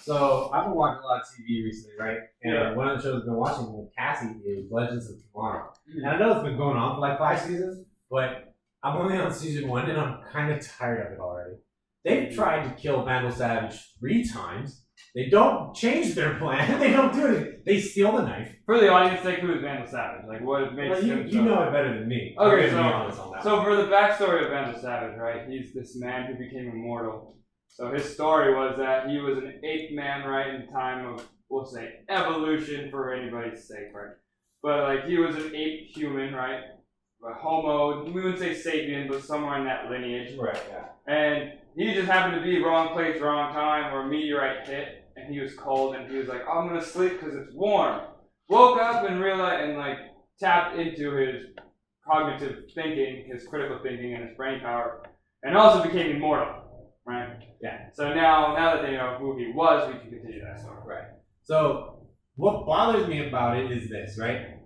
So I've been watching a lot of TV recently, right? And one of the shows I've been watching with Cassie is Legends of Tomorrow. And I know it's been going on for like 5 seasons, but I'm only on season 1 and I'm kind of tired of it already. They've tried to kill Vandal Savage 3 times. They don't change their plan. They don't do it. They steal the knife. For the audience, like, who is Vandal Savage? Like, what makes him you know it better than me. Okay, so for the backstory of Vandal Savage, right? He's this man who became immortal. So his story was that he was an ape man, right, in time of, we'll say, evolution for anybody's sake, right? But, like, he was an ape human, right? A homo, we wouldn't say sapien, but somewhere in that lineage. Right, yeah. And he just happened to be wrong place, wrong time, or a meteorite hit, and he was cold, and he was like, oh, I'm gonna sleep because it's warm. Woke up and realized, and like tapped into his cognitive thinking, his critical thinking, and his brain power, and also became immortal, right? Yeah. So now that they know who he was, we can continue that story. Right. So what bothers me about it is this, right?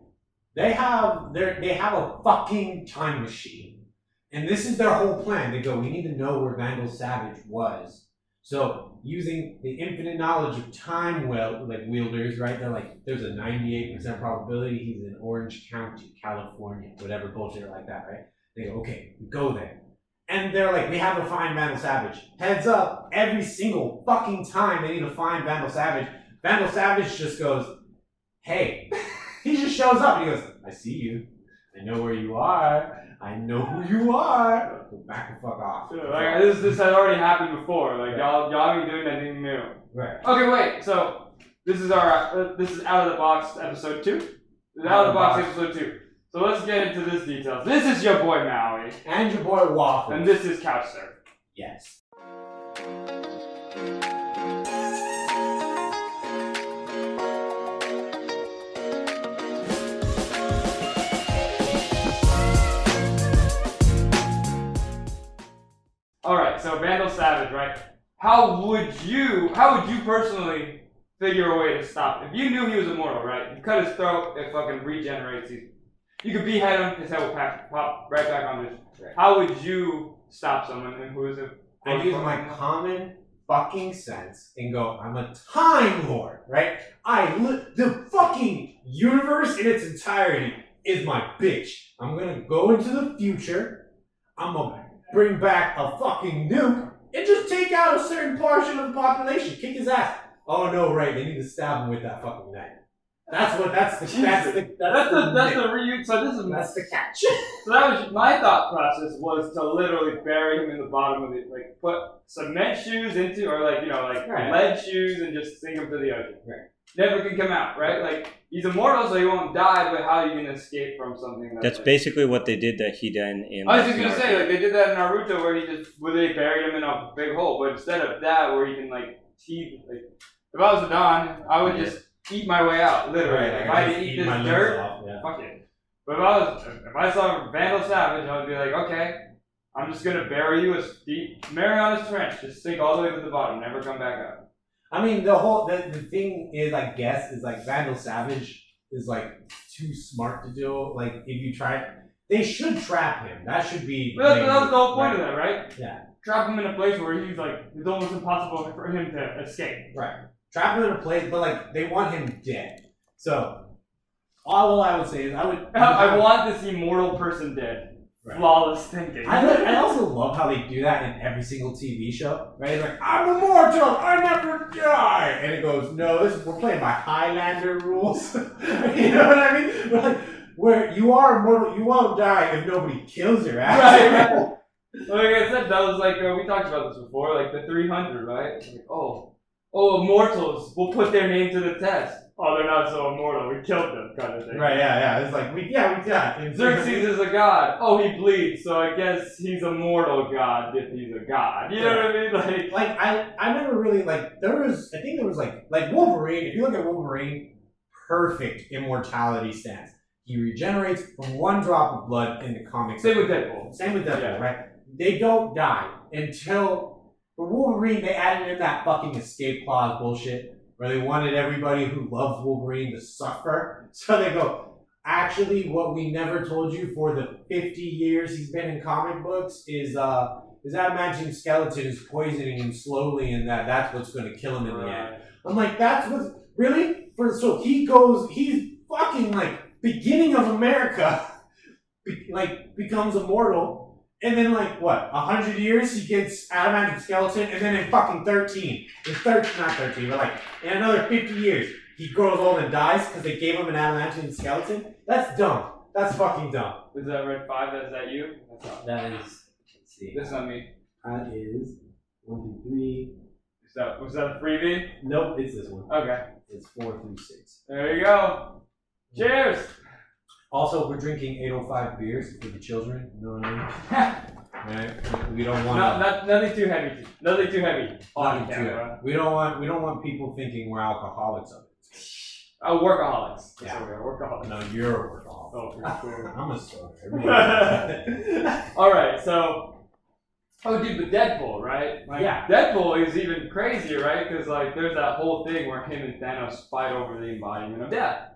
They have a fucking time machine. And this is their whole plan. They go, we need to know where Vandal Savage was. So using the infinite knowledge of time wielders, right? They're like, there's a 98% probability he's in Orange County, California, whatever bullshit like that, right? They go, okay, we go there. And they're like, we have to find Vandal Savage. Heads up, every single fucking time they need to find Vandal Savage just goes, hey. He just shows up and he goes, I see you. I know where you are. I know who you are. Go back and fuck off. Like, this had already happened before. Like, y'all ain't doing anything new. Right. Okay, wait. So this is our this is Out of the Box episode 2. This is Out of the Box episode 2. So let's get into this details. This is your boy Maui. And your boy Waffle. And this is Couch Surf. Yes. Alright, so Vandal Savage, right? How would you personally figure a way to stop him? If you knew he was immortal, right? You cut his throat, it fucking regenerates. You could behead him, his head will pop right back on this. Right. How would you stop someone and who is it? I use my common fucking sense and go, I'm a Time Lord, right? The fucking universe in its entirety is my bitch. I'm gonna go into the future. I'm gonna bring back a fucking nuke and just take out a certain portion of the population, kick his ass. Oh no, right? They need to stab him with that fucking knife. That's the reuse. So that's the catch. So that was my thought process, was to literally bury him in the bottom of it, like put cement shoes into, or lead shoes, and just sink him to the ocean. Right. Never can come out, right? Like, he's immortal, so he won't die, but how are you gonna escape from something that's basically what they did to Hidan in. I was just gonna say, like, they did that in Naruto, where they buried him in a big hole, but instead of that, where he can if I was a Don, I would just eat my way out, literally. Like, if I had to eat this dirt, fuck it. But if I saw Vandal Savage, I would be like, okay, I'm just gonna bury you as deep, Mariana's Trench, just sink all the way to the bottom, never come back up. I mean, the thing is, I guess, is like Vandal Savage is like too smart to do. Like, if you try, they should trap him. That should be. But that was the whole point of that, right? Yeah. Trap him in a place where he's like, it's almost impossible for him to escape. Right. Trap him in a place, but like, they want him dead. So, all I would say is, I want this immortal person dead. Right. Flawless thinking. I also love how they do that in every single TV show, right? It's like, I'm immortal, I never die, and it goes, no, we're playing by Highlander rules. You know what I mean? We're like, where you are immortal, you won't die if nobody kills your ass. Right. Like I said, that was like we talked about this before, like the 300, right? It's like, oh, immortals, we'll put their name to the test. Oh, they're not so immortal. We killed them, kind of thing. Right? Yeah. It's like we got. Xerxes is a god. Oh, he bleeds, so I guess he's a mortal god if he's a god. You know what I mean? Like I never really there was like Wolverine. If you look at Wolverine, perfect immortality stance. He regenerates from one drop of blood in the comics. Same with Deadpool, yeah. Right? They don't die until for Wolverine they added in that fucking escape clause bullshit, where they wanted everybody who loves Wolverine to suffer. So they go, actually, what we never told you for the 50 years he's been in comic books is his adamantium skeleton is poisoning him slowly, and that's what's going to kill him in the end. I'm like, that's what really? So he's fucking like beginning of America, like becomes immortal, and then like what? 100 years he gets adamantium skeleton, and then in fucking not 13, but like in another 50 years he grows old and dies because they gave him an adamantium skeleton. That's dumb. That's fucking dumb. Is that Red 5? Is that you? That is. Let's see. That's not me. That is 1 through 3. Was that a freebie? Nope, it's this one. Okay. It's 4 through 6. There you go. Cheers. Also, we're drinking 805 beers for the children. You know what I mean? Right? We don't want nothing too heavy. Nothing too heavy. Nothing too heavy. We don't want people thinking we're alcoholics of it. Oh, workaholics. Yeah, we're workaholics. No, you're a workaholic. Oh, for sure. I'm a stoner. All right, so. Oh, dude, but Deadpool, right? Like, yeah. Deadpool is even crazier, right? Because like, there's that whole thing where him and Thanos fight over the embodiment of death.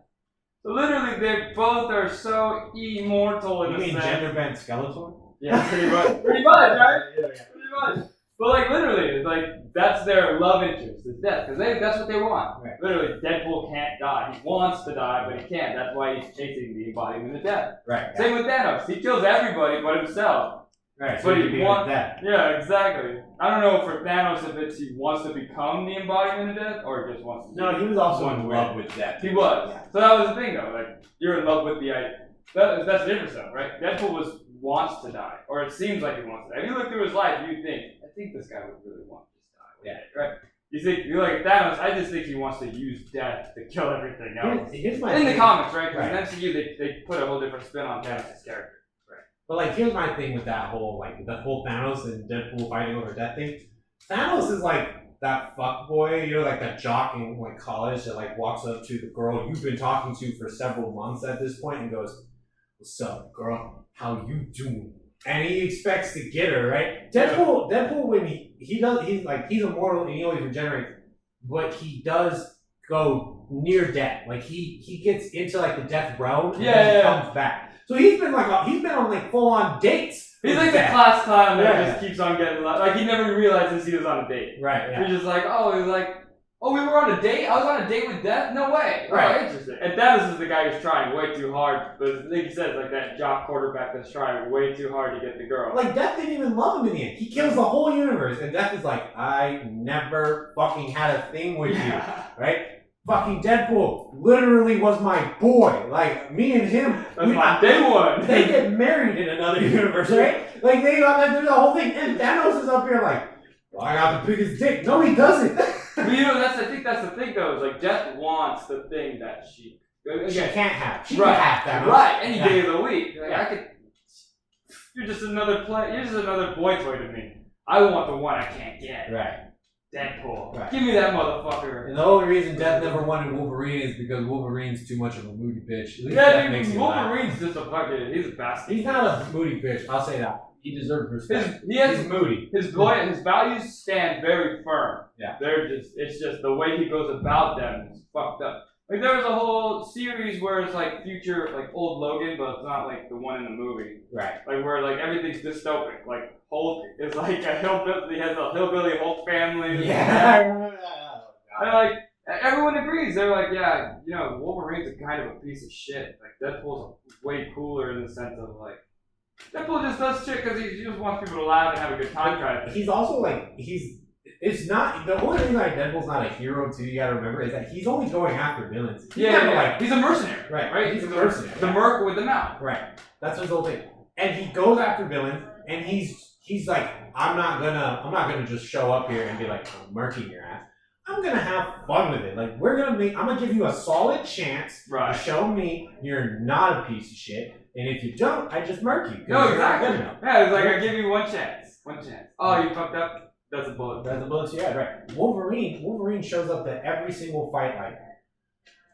So literally, they both are so immortal in you a mean sense. gender bent Skeletor? Yeah, pretty much. Pretty much, right? Pretty much. But like, literally, it's like that's their love interest is death, because that's what they want. Right. Literally, Deadpool can't die. He wants to die, but he can't. That's why he's chasing the embodiment of death. Right. Same with Thanos. He kills everybody but himself. Right. But So he wants that. Yeah, exactly. I don't know for Thanos if it's he wants to become the embodiment of death or just wants to. No, he was also in way. love with death. He was. Yeah. So that was the thing, though. Like you're in love with the idea. That's the difference, though, right? Deadpool wants to die, or it seems like he wants to die. If you look through his life, you think this guy would really want to die. Yeah. Right. You're like Thanos. I just think he wants to use death to kill everything else. Here's my in thing. the comics, right? Because Right. in MCU, they put a whole different spin on Thanos' character. But like, here's my thing with that whole Thanos and Deadpool fighting over death thing. Thanos is like that fuck boy, you know, like that jock in like college that like walks up to the girl you've been talking to for several months at this point and goes, "What's up, girl? How you doing?" And he expects to get her, right? Deadpool when he's immortal and he always regenerates, but he does go near death. Like he gets into like the death realm and then he comes back. So he's been on like full on dates. He's like the class clown that just keeps on getting like he never realizes he was on a date. Right. Yeah. He's just like, we were on a date? I was on a date with death? No way. Right. Oh, interesting. And Thanos is the guy who's trying way too hard. But like you said, it's like that jock quarterback that's trying way too hard to get the girl. Like, Death didn't even love him in the end. He kills the whole universe. And Death is like, I never fucking had a thing with you. Right? Fucking Deadpool literally was my boy. Like, me and him. That's my day one. They get married in another universe, right? Like, they got like, the whole thing. And Thanos is up here like, well, I got the biggest dick. No, he doesn't. But I think that's the thing though, is like Death wants the thing that she can't have. She right. can have that. Right, any day of the week. Like, you're just another boy toy to me. I want the one I can't get. Right. Deadpool. Right. Give me that motherfucker. And the only reason Death never wanted Wolverine is because Wolverine's too much of a moody bitch. Yeah, dude, Wolverine's just a fucking, he's a bastard. He's not a moody bitch, I'll say that. He deserves respect. He's moody. His values stand very firm. Yeah. It's just the way he goes about them is fucked up. Like there was a whole series where it's like future, like old Logan, but it's not like the one in the movie. Right. Like where like everything's dystopic. Like Hulk is like a hillbilly, he has a hillbilly Hulk family. Yeah. And like everyone agrees. They're like, yeah, you know, Wolverine's a kind of a piece of shit. Like Deadpool's way cooler in the sense of like Deadpool just does shit because he just wants people to laugh and have a good time trying to. He's also like it's not the only reason like Deadpool's not a hero too. You gotta remember is that he's only going after villains. He's a mercenary. Right. He's a mercenary. The merc with the mouth. Right. That's his whole thing. And he goes after villains, and he's like, I'm not gonna just show up here and be like, I'm murking your ass. I'm gonna have fun with it. Like I'm gonna give you a solid chance to show me you're not a piece of shit. And if you don't, I just murk you. No, exactly. Yeah, it's like I give you one chance. Oh, you fucked up. That's a bullet. That's a bullet to your head, right? Wolverine shows up to every single fight like,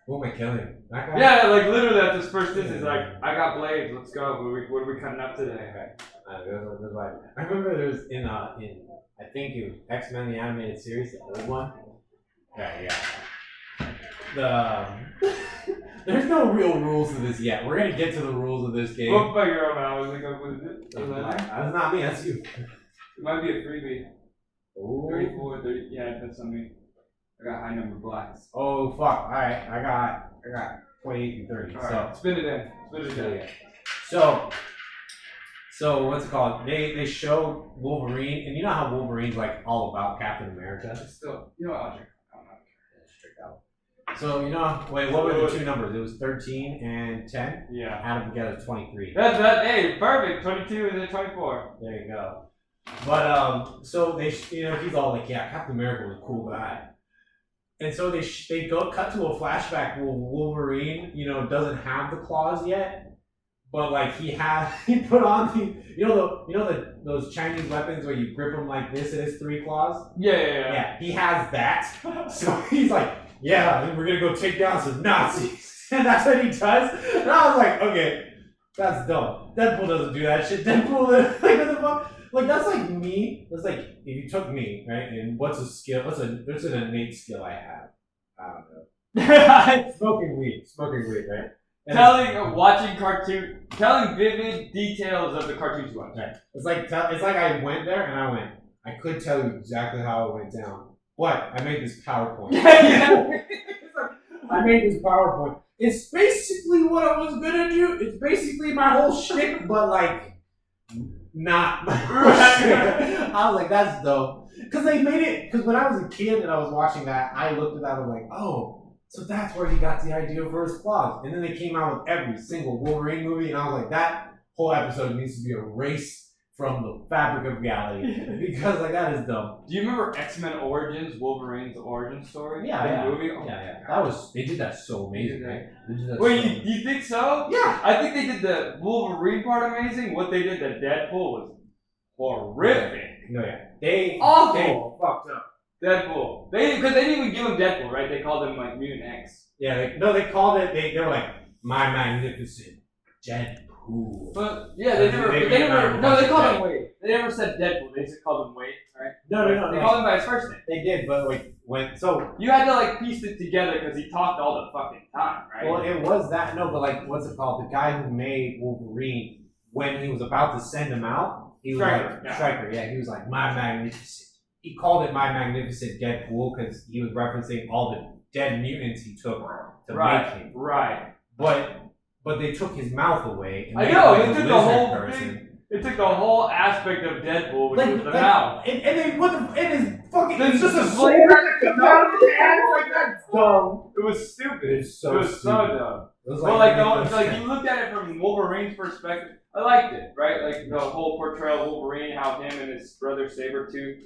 who am I killing? That guy? Yeah, like literally at this first instance, like I got blades. Let's go. What are we cutting up today? Right. I remember there was in I think it was X-Men the animated series, the old one. Yeah. There's no real rules to this yet. We're gonna get to the rules of this game. Go by your own. I was like, what is it? That's not me. That's you. It might be a freebie. Ooh. 34, 30. Yeah, that's on me. I got high number blacks. Oh fuck! All right, I got 28 and 30. All right, spin it in. Spin it in. So what's it called? They show Wolverine, and you know how Wolverine's like all about Captain America. Still, you know what? I'll drink. So you know, wait, what were the two numbers? It was 13 and 10. Yeah. Add them together, 23. Hey, perfect. 22 and then 24. There you go. But so they, he's all like, yeah, Captain America was a cool guy. And so they cut to a flashback where Wolverine, doesn't have the claws yet, but like he put on those Chinese weapons where you grip them like this and it's 3 claws. Yeah. He has that. So he's like, yeah, we're gonna go take down some Nazis, and that's what he does. And I was like, okay, that's dumb. Deadpool doesn't do that shit. Deadpool, like what the fuck? Like that's like me. That's like if you took me, right? And what's a skill? What's an innate skill I have? I don't know. Smoking weed, right? And telling vivid details of the cartoons you watch. Right. It's like I went there and I could tell you exactly how it went down, but I made this PowerPoint. I made this PowerPoint. It's basically what I was gonna do. It's basically my whole shtick, but like. Not I was like, that's dope. Because they made it, because when I was a kid and I was watching that, I looked at that and was like, oh, so that's where he got the idea for his claws. And then they came out with every single Wolverine movie, and I was like, that whole episode needs to be erased from the fabric of reality. Because like that is dumb. Do you remember X-Men Origins, Wolverine's origin story? Yeah. Movie? Oh, Yeah. They did that so amazing, right? Wait, you think so? Yeah. I think they did the Wolverine part amazing. What they did to Deadpool was horrific. No, yeah. They fucked up. Deadpool. Because they didn't even give him Deadpool, right? They called him like Mutant X. Yeah, they called it. They were like, my magnificent Deadpool. But yeah, they called him Wade. They never said Deadpool. They just called him Wade, right? No. They called him by his first name. They did, but like so you had to like piece it together because he talked all the fucking time, right? Well, it was that but like what's it called? The guy who made Wolverine, when he was about to send him out, he was Stryker. Yeah, he was like my magnificent. He called it my magnificent Deadpool because he was referencing all the dead mutants he took to make him. Right. But they took his mouth away. And I know, it took the whole thing. It took the whole aspect of Deadpool, which was the mouth. And they put in his fucking. It's just a sword that comes out of his hand. Like that's dumb. It was stupid. It was so dumb. It was like you looked at it from Wolverine's perspective. I liked it, right? Like the whole portrayal of Wolverine, how him and his brother Sabretooth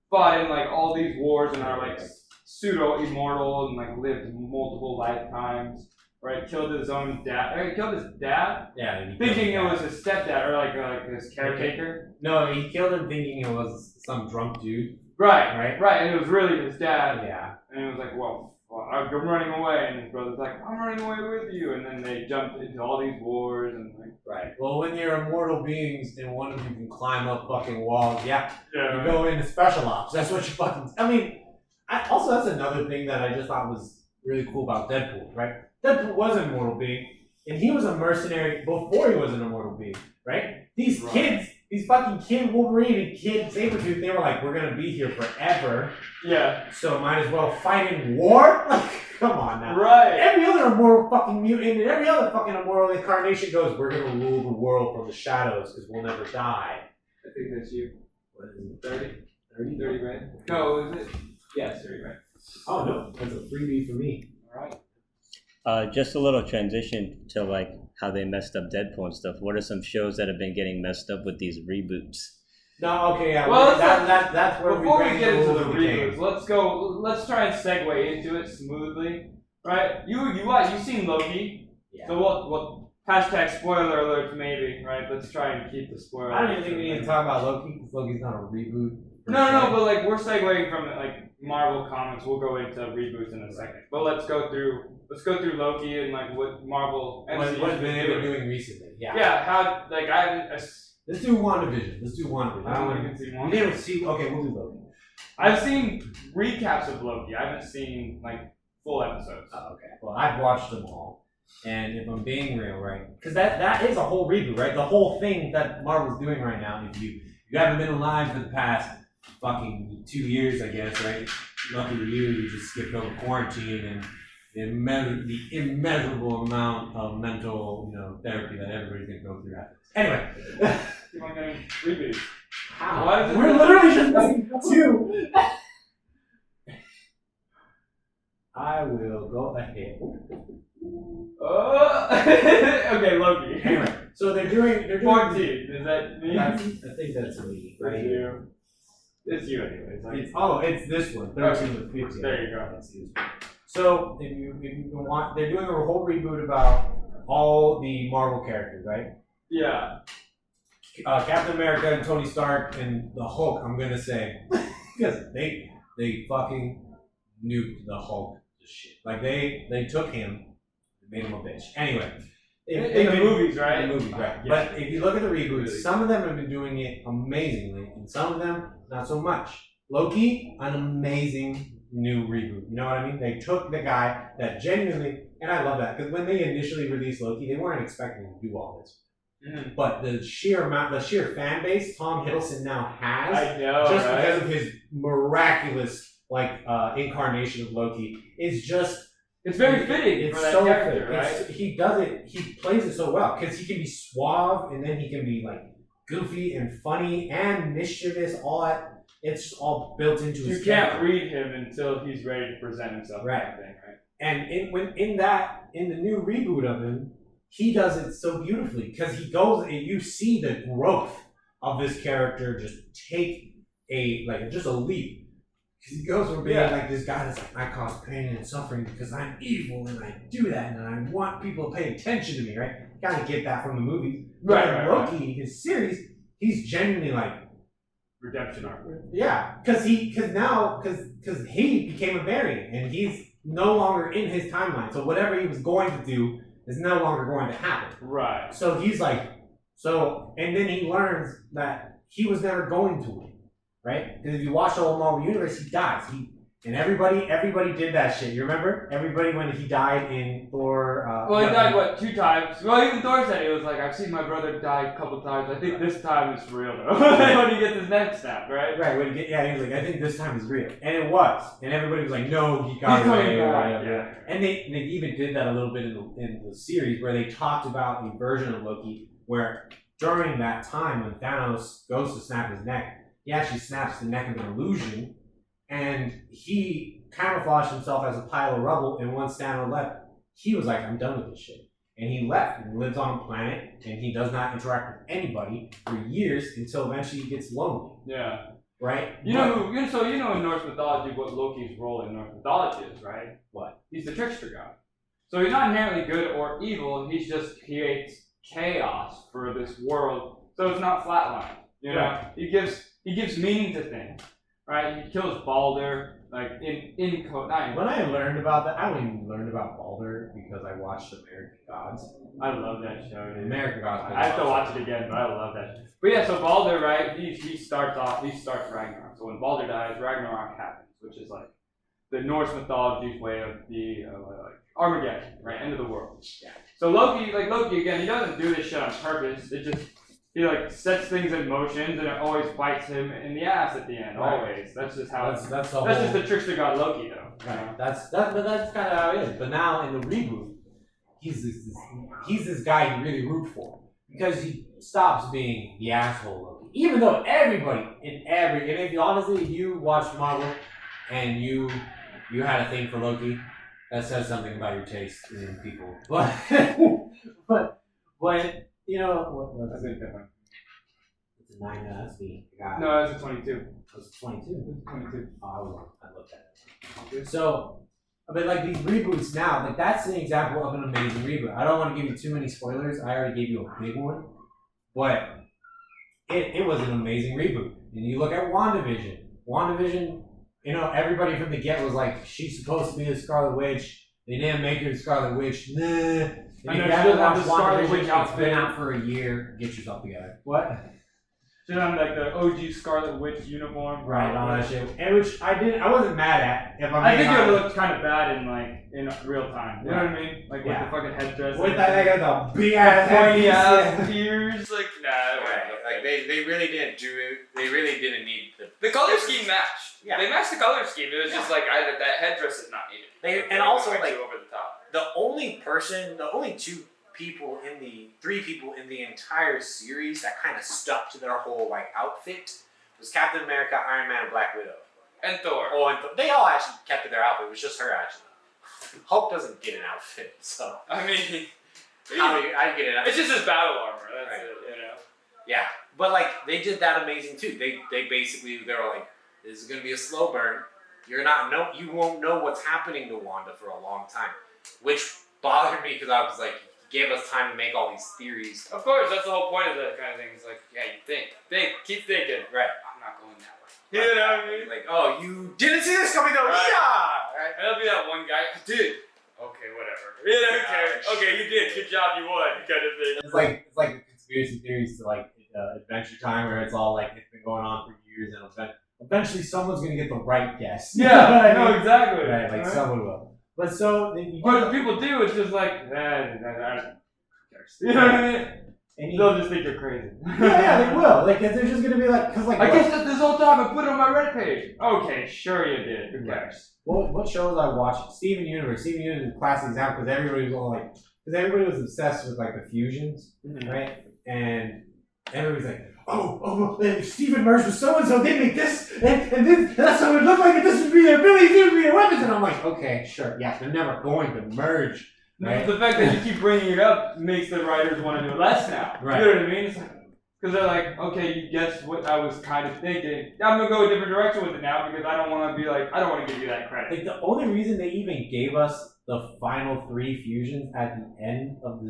fought in like all these wars and are like pseudo immortal and like lived multiple lifetimes. Right, killed his own dad. He killed his dad. Yeah, thinking it was his stepdad or like his caretaker. No, he killed him thinking it was some drunk dude. Right, and it was really his dad. Yeah, and it was like, well, I'm running away, and his brother's like, I'm running away with you, and then they jumped into all these wars and like. Right. Well, when you're immortal beings and one of you can climb up fucking walls, you go into special ops. That's what you fucking. I mean, also that's another thing that I just thought was really cool about Deadpool, right? Deadpool was an immortal being, and he was a mercenary before he was an immortal being, right? These kids, these fucking Kid Wolverine and Kid Sabretooth, they were like, we're gonna be here forever. Yeah. So might as well fight in war? Like, come on now. Right. Every other immortal fucking mutant and every other fucking immortal incarnation goes, we're gonna rule the world from the shadows because we'll never die. I think that's you. What is it? 30? 30, right? No, is it? Yes, 30, right. Oh no, that's a freebie for me. Alright. Just a little transition to like how they messed up Deadpool and stuff. What are some shows that have been getting messed up with these reboots? No, okay, yeah. Well, that's where before we get into the reboots, let's try and segue into it smoothly. Right? You've seen Loki. Yeah. So we'll hashtag spoiler alert maybe, right? Let's try and keep the spoiler. I don't even think we need to talk about Loki because Loki's not a reboot. No, but like we're segueing from like Marvel comics. We'll go into reboots in a second. But let's go through Loki and like what Marvel MCU what they've been doing recently. Yeah. Yeah. How like Let's do WandaVision. I don't want to see one. You never see. Okay, we'll do Loki. I've seen recaps of Loki. I haven't seen like full episodes. Oh, okay. Well, I've watched them all, and if I'm being real, right, because that is a whole reboot, right? The whole thing that Marvel's doing right now, you haven't been alive for the past fucking 2 years, I guess, right? Lucky you just skipped over quarantine and the immeasurable amount of mental, therapy that everybody's gonna go through after this. Anyway. Keep on getting reboots. How? Why is it We're literally just missing 2. I will go ahead. Oh, okay, Loki. Anyway, so they're doing 14. Is that me? I think that's me. Right here. It's you anyway. It's this one. 13 with 15. There you go. That's this one. So if you want, they're doing a whole reboot about all the Marvel characters, right? Yeah. Captain America and Tony Stark and the Hulk. I'm gonna say because they fucking nuked the Hulk. Shit. Like they took him, and made him a bitch. Anyway, in the movies, right? In the movies, right? Yeah. But if you look at the reboots, some of them have been doing it amazingly, and some of them not so much. Loki, an amazing new reboot. You know what I mean? They took the guy that genuinely, and I love that because when they initially released Loki, they weren't expecting to do all this. Mm-hmm. But the sheer fan base Tom Hiddleston now has, I know, just right? because of his miraculous incarnation of Loki, is just it's very fitting for that so character, fit. right? He does it. He plays it so well because he can be suave and then he can be like goofy and funny and mischievous. It's all built into his. You can't read him until he's ready to present himself. Right. Kind of thing, right? And in the new reboot of him, he does it so beautifully because he goes and you see the growth of this character just take just a leap. Because he goes from being like this guy that's like, I cause pain and suffering because I'm evil and I do that and I want people to pay attention to me, right? You kind of get that from the movies. But Loki, his series, he's genuinely like redemption arc. Yeah, because he became a variant and he's no longer in his timeline. So whatever he was going to do is no longer going to happen. Right. So he's like, and then he learns that he was never going to win. Right? Because if you watch the whole Marvel Universe, he dies. And everybody did that shit. You remember? Everybody when he died in Thor. He died 2 times? Well, even Thor said it was like, I've seen my brother die a couple times. I think this time is real though. When he gets his neck snapped, right? Right. He was like, I think this time is real, and it was. And everybody was like, no, he got away. Yeah. And they even did that a little bit in the series where they talked about a version of Loki where during that time when Thanos goes to snap his neck. He actually snaps the neck of an illusion, and he camouflaged himself as a pile of rubble, and once Thanos left, he was like, I'm done with this shit. And he left and lives on a planet, and he does not interact with anybody for years until eventually he gets lonely. Yeah. Right? You know in Norse mythology what Loki's role in Norse mythology is, right? What? He's the trickster god. So he's not inherently good or evil, he just creates chaos for this world, so it's not flatlined. You know? Right. He gives meaning to things, right? He kills Balder, like in Code 9. When I learned about that, I only learned about Balder because I watched American Gods. I love that show, dude. American Gods. I have to watch it again, but I love that show. But yeah, so Balder, right? He starts Ragnarok. So when Balder dies, Ragnarok happens, which is like the Norse mythology's way of the Armageddon, right? End of the world. Yeah. So Loki again, he doesn't do this shit on purpose. He sets things in motion and it always bites him in the ass at the end. Right. Always. That's just how. That's just the trickster god Loki, though. Right. That's kind of how it is. But now in the reboot, he's this guy you really root for because he stops being the asshole Loki. Even though everybody and if you honestly you watched Marvel and you had a thing for Loki, that says something about your taste in people. But you know, That's a different. it's a 9. That's me. God. No, it's a 22. It's 22. 22. Oh, I was wrong. I looked at it. So, but like these reboots now, like that's an example of an amazing reboot. I don't want to give you too many spoilers. I already gave you a big one, but it was an amazing reboot. And you look at WandaVision. WandaVision, everybody from the get was like, she's supposed to be the Scarlet Witch. They didn't make her the Scarlet Witch. Nah. I know, she doesn't have the Scarlet Witch It's been out for a year. Get yourself together. What? Shit on like the OG Scarlet Witch uniform. Right, all that shit. And which I wasn't mad at. If I'm I think being it honest. looked kind of bad in real time. You know what I mean? Like with the fucking headdress. With that, they got the big ass pointy ass headpiece. ears. Like, nah. Like they really didn't do it. They really didn't need The color scheme matched. Yeah. They matched the color scheme. It was just like that headdress is not needed. And also, way like, too over the top. the only three people in the entire series that kind of stuck to their whole like outfit was Captain America, Iron Man, and Black Widow. And Thor. Oh, and they all actually kept to their outfit. It was just her actually. Hulk doesn't get an outfit, so I mean, I get it. it's just his battle armor. That's Right. it, you know. Yeah, but like they did that amazing too. They were like, this is gonna be a slow burn. You won't know what's happening to Wanda for a long time, which bothered me because I was like, he gave us time to make all these theories. Of course, that's the whole point of that kind of thing. It's like, yeah, you think, keep thinking. Right. I'm not going that way. You know what I mean? Like, oh, you didn't see this coming though. Right. Yeah. Right. And there'll be that one guy, I did. Okay, whatever. Yeah, okay, you did. Good job, you won, kind of thing. It's like the conspiracy theories to like Adventure Time, where it's all like it's been going on for years, and eventually someone's gonna get the right guess. Yeah, no, exactly. Right, like someone will. But so What people do is just like, you know what I mean? They'll just think you're crazy. yeah, they will. Like, they're just gonna be like, cause like. I guessed it this whole time and put it on my Reddit page. Okay, sure you did. Who cares? What shows I watched? Steven Universe. Steven Universe is a classic example because everybody was all like, because everybody was obsessed with like the fusions, right? And everybody's like, oh, Steven merged with so and so. They make this, and this, and that's how it would look like. And this would be their ability. This would be their weapons. And I'm like, okay, sure, yeah, they're never going to merge. Right? The fact that you keep bringing it up makes the writers want to do it less now. Right. You know what I mean? It's like, because they're like, okay, you guessed what I was kind of thinking. I'm going to go a different direction with it now because I don't want to be like, I don't want to give you that credit. Like, the only reason they even gave us the final 3 fusions at the end of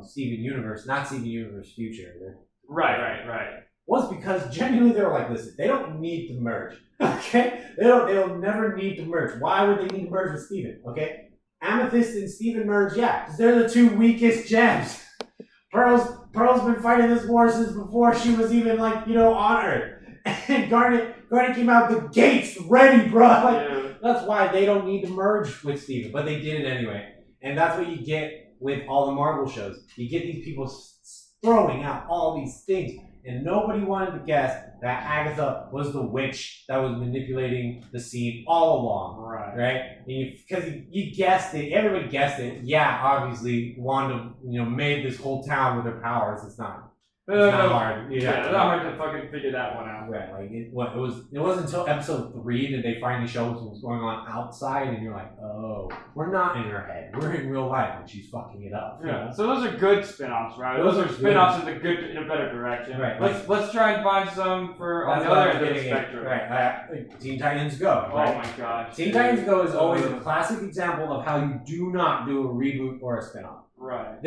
Steven Universe, not Steven Universe Future, Right. was because genuinely they were like, listen, they don't need to merge. Okay? They'll never need to merge. Why would they need to merge with Steven? Okay? Amethyst and Steven merge, yeah, because they're the 2 weakest gems. Pearl's been fighting this war since before she was even like, on Earth. And Garnet came out the gates ready, bro. Like, that's why they don't need to merge with Steven, but they did it anyway. And that's what you get with all the Marvel shows. You get these people throwing out all these things, and nobody wanted to guess that Agatha was the witch that was manipulating the scene all along. Right? Because you guessed it, everybody guessed it. Yeah, obviously, Wanda, made this whole town with her powers. It's not hard. Yeah, it's not hard to fucking figure that one out. Right, like it wasn't until episode 3 that they finally showed what was going on outside, and you're like, oh, we're not in her head, we're in real life, and she's fucking it up. Yeah, so those are good spin-offs, right? Those are spin-offs in a better direction. Right. Let's try and find some for on the other end of the spectrum. Right. Teen Titans Go. Right? Oh my gosh. Teen Titans Go is always a classic example of how you do not do a reboot or a spin-off. Right.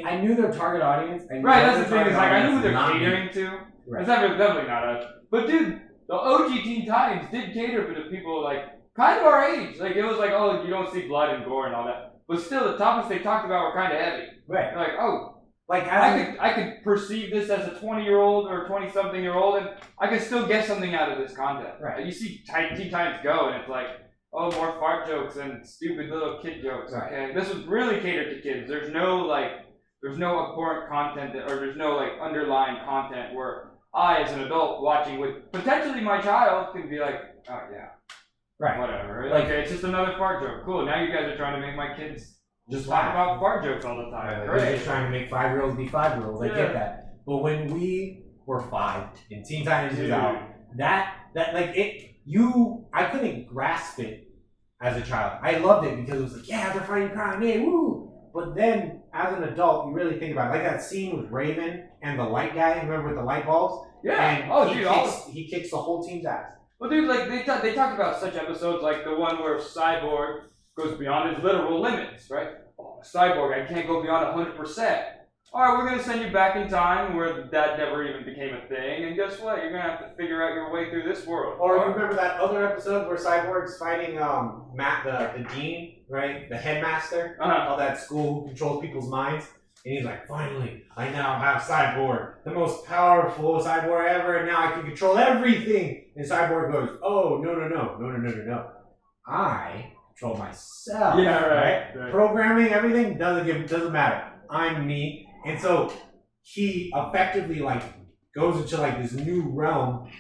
I knew their target audience. Right, that's the thing, is like I knew who they're catering to. Right. It's definitely not us. But dude, the OG Teen Titans did cater for the people like kind of our age. Like it was like, oh, you don't see blood and gore and all that. But still the topics they talked about were kinda heavy. Right. Like, oh, like I could perceive this as a 20-year-old or 20-something-year-old, and I can still get something out of this content. Right. Like, you see Teen Titans Go, and it's like, oh, more fart jokes and stupid little kid jokes. Right. Okay, this was really catered to kids. There's no abhorrent content or there's no like underlying content where I, as an adult watching with potentially my child, can be like, oh yeah, right, whatever. Like, okay, it's just another fart joke. Cool. Now you guys are trying to make my kids just talk about fart jokes all the time. Right, they're just trying to make 5-year-olds be 5-year-olds. I get that. But when we were 5 and Teen Titans was out, I couldn't grasp it as a child. I loved it because it was like, yeah, they're fighting crime, hey, woo! But then, as an adult, you really think about it. Like that scene with Raven and the light guy, remember with the light bulbs? Yeah. And he kicks the whole team's ass. Well, dude, like they talk about such episodes like the one where Cyborg goes beyond his literal limits, right? Oh, Cyborg, I can't go beyond 100%. All right, we're gonna send you back in time where that never even became a thing, and guess what? You're gonna have to figure out your way through this world. Or you remember that other episode where Cyborg's fighting Matt, the dean, right? The headmaster of that school who controls people's minds. And he's like, finally, I now have Cyborg, the most powerful Cyborg ever, and now I can control everything. And Cyborg goes, oh, no. I control myself. Yeah, right. Programming, everything doesn't matter. I'm me. And so he effectively like goes into like this new realm.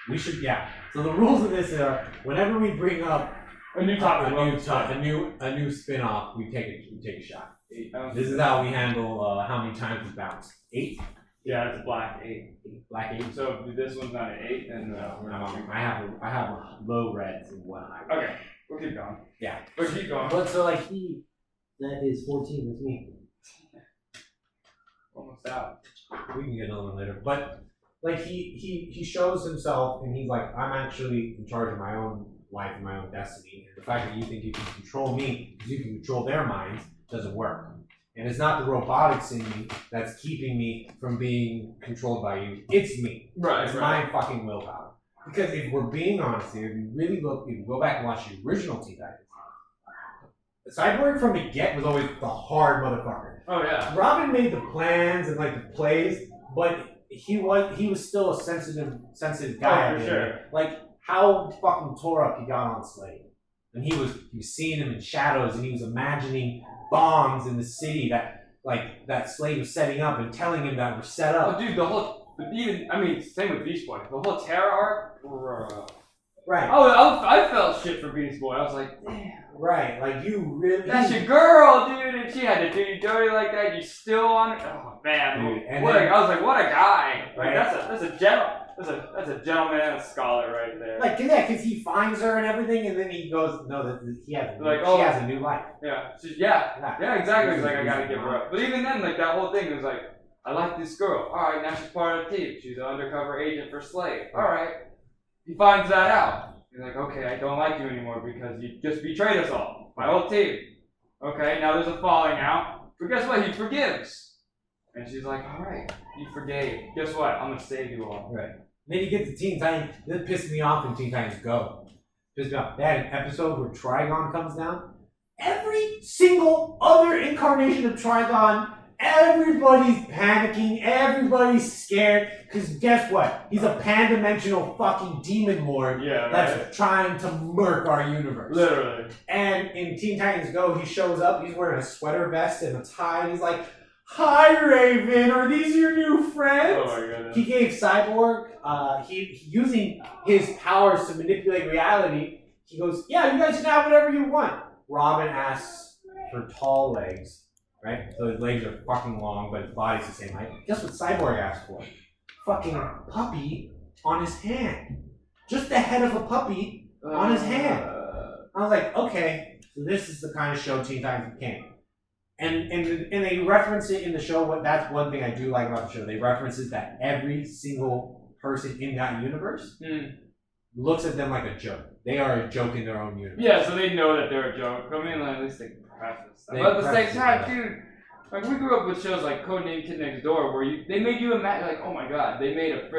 So the rules of this are whenever we bring up A new topic. a new spin-off, we take a shot. This is how we handle how many times we bounce. 8? Yeah, it's a black 8. Black 8. So if this one's not an 8, then I have low reds and one high. Okay, we'll keep going. Yeah. We'll keep going. But so like that is 14, that's me. Almost out. We can get another one later. But like he shows himself and he's like, I'm actually in charge of my own life and my own destiny. And the fact that you think you can control me because you can control their minds doesn't work. And it's not the robotics in me that's keeping me from being controlled by you. It's me. Right. It's my fucking willpower. Because if we're being honest here, if you go back and watch the original Teen Titans, Cyborg from the get was always the hard motherfucker. Oh yeah. Robin made the plans and like the plays, but he was still a sensitive guy. Oh, for sure. Like how fucking tore up he got on Slade. And he was seeing him in shadows and he was imagining bombs in the city that Slade was setting up and telling him that were set up. Oh, dude, same with Beast Boy. The whole Terra arc. Right. Oh, I felt shit for Beast Boy. I was like, damn. Right. Like you really. That's your girl, dude, and she had to do you dirty like that. You still on it? Oh man, dude, I was like, what a guy! Like, right? That's a gentleman and a scholar right there. Like yeah, because he finds her and everything, and then he goes, no, she has a new life. Yeah, yeah, exactly. He's like, I gotta give her up. But even then, like that whole thing was like, I like this girl. All right, now she's part of the team. She's an undercover agent for Slade. All right, he finds that out. He's like, okay, I don't like you anymore because you just betrayed us all, my whole team. Okay, now there's a falling out. But guess what? He forgives. And she's like, all right, you forgave. Guess what? I'm gonna save you all. Right. And then you get to Teen Titans. This pissed me off in Teen Titans Go. Pissed me off. They had an episode where Trigon comes down. Every single other incarnation of Trigon, everybody's panicking. Everybody's scared. Because guess what? He's a pan-dimensional fucking demon lord that's trying to murk our universe. Literally. And in Teen Titans Go, he shows up. He's wearing a sweater vest and a tie. And he's like, hi, Raven. Are these your new friends? Oh my goodness. He gave Cyborg, he using his powers to manipulate reality. He goes, yeah, you guys can have whatever you want. Robin asks for tall legs, right? So his legs are fucking long, but his body's the same height. Guess what Cyborg asked for? Fucking puppy on his hand. Just the head of a puppy on his hand. I was like, okay, so this is the kind of show Teen Titans became. And they reference it in the show. That's one thing I do like about the show. They reference it that every single person in that universe looks at them like a joke. They are a joke in their own universe. Yeah, so they know that they're a joke. I mean, like, at least they preface that. But at the same time, dude, like we grew up with shows like Codename Kid Next Door, where they made you imagine, like, oh my god, they made a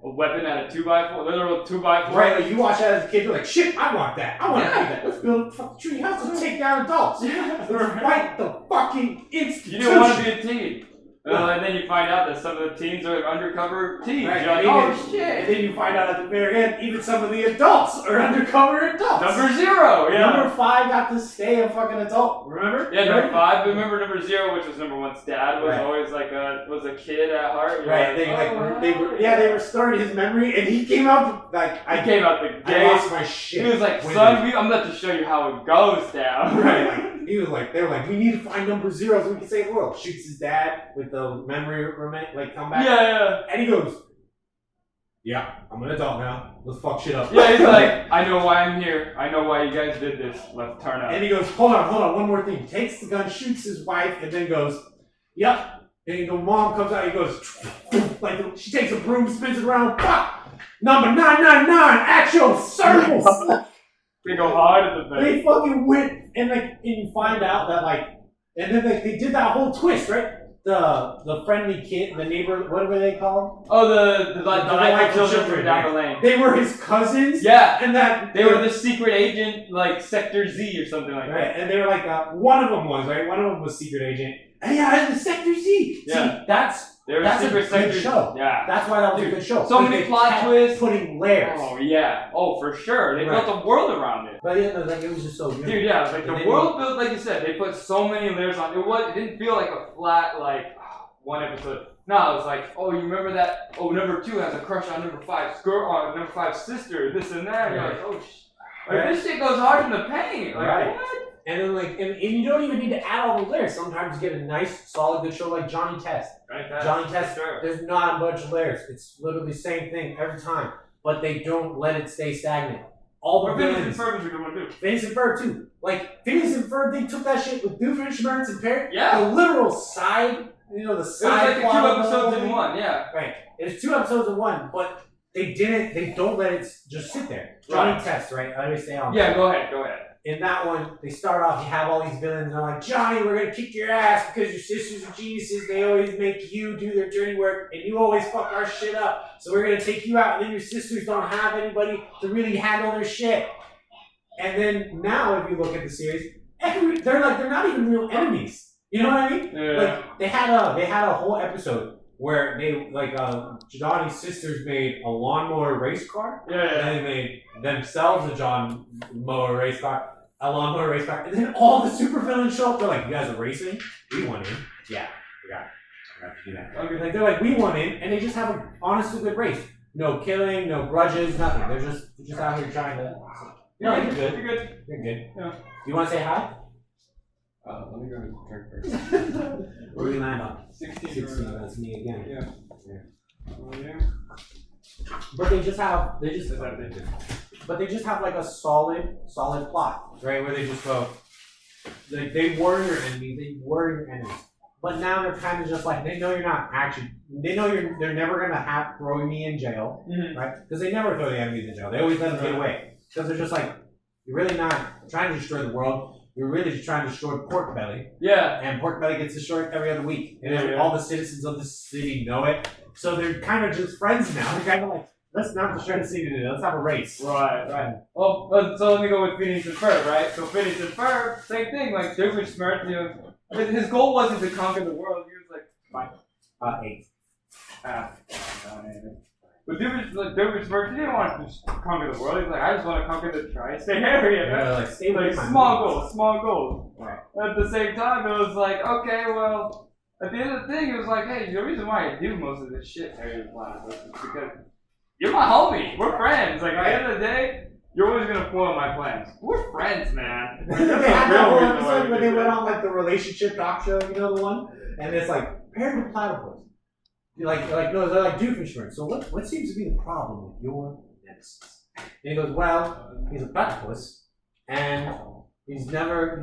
weapon out of 2x4, literal 2x4. Right, like you watch that as a kid, you're like, shit, I want that. I want to do that. Let's build a fucking tree house and take down adults. Yeah, let's fight the fucking institution. You didn't want to be a teen. And then you find out that some of the teens are undercover teens. Right, you're like, oh shit. And then you find out at the very end, even some of the adults are undercover adults. Number 0, yeah. Number 5 got to stay a fucking adult, remember? Yeah, number 5. Remember number 0, which was number 1's dad, was always like was a kid at heart. Right, they restored his memory, and he came out came out the gate. I lost my shit. He was like, son, I'm about to show you how it goes down. Right. He was like, they were like, we need to find number 0 so we can save the world. Shoots his dad with the memory come back. Yeah. And he goes, yeah, I'm an adult now. Let's fuck shit up. Yeah, he's like, I know why I'm here. I know why you guys did this. Let's turn up. And he goes, hold on, one more thing. Takes the gun, shoots his wife, and then goes, yep. And the mom comes out, he goes, like she takes a broom, spins it around, pop! Number 999 at your service! They go hard at the They fucking went, and you find out that and then they did that whole twist, right? The friendly kid, the neighbor, what were they called? Oh, the children from down the lane. They were his cousins. Yeah, and that they were the secret agent, like Sector Z or something like that. Right, and they were like one of them was right. One of them was secret agent, Yeah, and the Sector Z. Yeah. See, that's There was a secret good sectors. show. Yeah. That's why that was Dude, a good show. so Because many they plot kept twists. putting layers. Oh yeah. Oh for sure. They Right. built a world around it. But yeah, no, like it was just so good. Dude, yeah, like the And then world built, like you said, they put so many layers on. It didn't feel like a flat, like one episode. No, it was like, oh, you remember that? Oh, number 2 has a crush on number 5's girl, on number 5's sister, this and that. And you're like, oh, like this shit goes hard in the paint. Like Right. what? And then and you don't even need to add all those layers. Sometimes you get a nice, solid, good show like Johnny Test. Right. Johnny Test, Sure. there's not a bunch of layers. It's literally the same thing every time. But they don't let it stay stagnant. All the Or Phineas and villains. Ferb is a good one too. Phineas and Ferb too. Like Phineas and Ferb, they took that shit with Doofenshmirtz and Parrot. Yeah. The literal side, the It was side like the 2 plot of the episodes whole in thing. one. Yeah. Right. It's 2 episodes in one, but they don't let it just sit there. Johnny Right. Test, right? Let me stay on. Yeah. Go ahead. Go ahead. In that one, they start off, you have all these villains, and they're like, Johnny, we're gonna kick your ass because your sisters are geniuses. They always make you do their dirty work, and you always fuck our shit up. So we're gonna take you out, and then your sisters don't have anybody to really handle their shit. And then now, if you look at the series, they're not even real enemies. You know what I mean? Yeah. Like they had a whole episode where they Johnny's sisters made a lawnmower race car. Yeah. Yeah. And they made themselves a lawnmower race car, and then all the supervillains show up. They're like, "You guys are racing? We won in. Yeah, we got to do that." Okay. Like they're like, "We won in," and they just have an honestly good race. No killing, no grudges, nothing. They're just out here trying to. No, you're good. You're good. You're good. Yeah. You want to say hi? Let me go to the turn first. Where do we land on? 16. 16. That's me again. Yeah. Oh, yeah. But they just have like a solid plot, right? Where they just go, like they were your enemies, but now they're kind of just like they know they're never gonna throw me in jail, Mm-hmm. right? Because they never throw the enemies in jail. They always let them get away because they're just like, you're really not trying to destroy the world. You're really just trying to destroy Pork Belly, Yeah. and Pork Belly gets destroyed every other week, and Yeah. all the citizens of the city know it. So they're kind of just friends now. They're kind of like, let's not destroy the city today. Let's have a race. Right. Well, so let me go with Phineas and Ferb, right? So Phineas and Ferb, same thing. Like Doofenshmirtz, his goal wasn't to conquer the world. He was like, fine. 8. But Doofenshmirtz, he didn't want to just conquer the world. He's like, I just want to conquer the tri-state area. Yeah, like stay away Like from my small goals. Right. At the same time, it was like, okay, well, at the end of the thing, it was like, hey, the reason why I do most of this shit, Harry Planet, is because you're my homie. We're friends. Like, at the end of the day, you're always gonna foil my plans. We're friends, man. They had that whole episode where they went on like the relationship talk show, you know the one? And it's like, Perry the Platypus. You're like, no, they're like Doofenshmirtz. So what seems to be the problem with your nemesis? And he goes, well, he's a platypus, and he's never,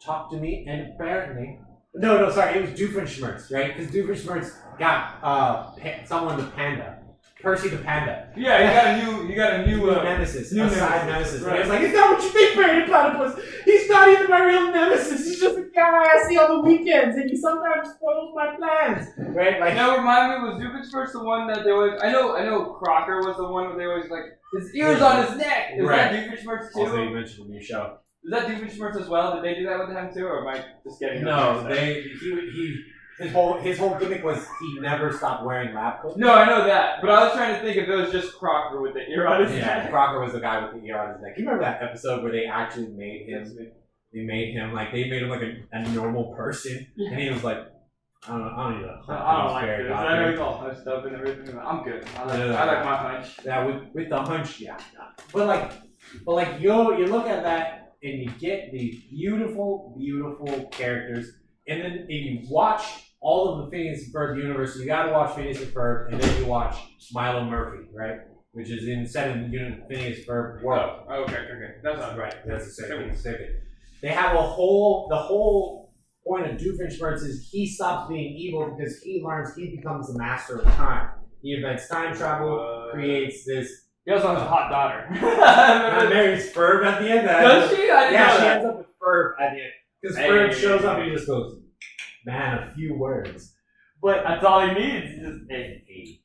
talked to me, and apparently, no, sorry, it was Doofenshmirtz, right? Because Doofenshmirtz got someone the panda, Percy the panda. Yeah, you got a new nemesis, new side nemesis, nemesis. right. And it's like, it's not what you think, Perry the Platypus. He's not even my real nemesis. He's just a guy I see on the weekends, and he sometimes spoils my plans. Right? Like, Now remind me, was Doofenshmirtz the one that they always? I know Crocker was the one where they always like his ears on his neck. Is Right. that Doofenshmirtz too? also, you mentioned the new show. Is that Doofenshmirtz as well? Did they do that with him too, or am I just getting? No, his whole gimmick was he never stopped wearing lab coats. No, I know that, but I was trying to think if it was just Crocker with the ear on his Yeah, neck. Crocker was the guy with the ear on his neck. You remember that episode where they actually made him? They made him like a normal person, and he was like, I don't need a I don't like fairy this. doctor. I know he's all hunched up and everything. I'm good. I like my hunch. Yeah, with the hunch, yeah. But like you look at that and you get these beautiful, beautiful characters, and then if you watch all of the Phineas and Ferb universe, you gotta watch Phineas and Ferb, and then you watch Milo Murphy, right? Which is set in the Phineas and Ferb world. Oh, okay. That's not Right. That's the same thing. They have the whole point of Doofenshmirtz is he stops being evil because he learns he becomes the master of time. He invents time travel, creates this. He also has a hot daughter. And marries Ferb at the end. Does she? I didn't know she that. ends up with Ferb at the end. Because Ferb shows up and he just goes, man, a few words. But That's all he needs. Just hey.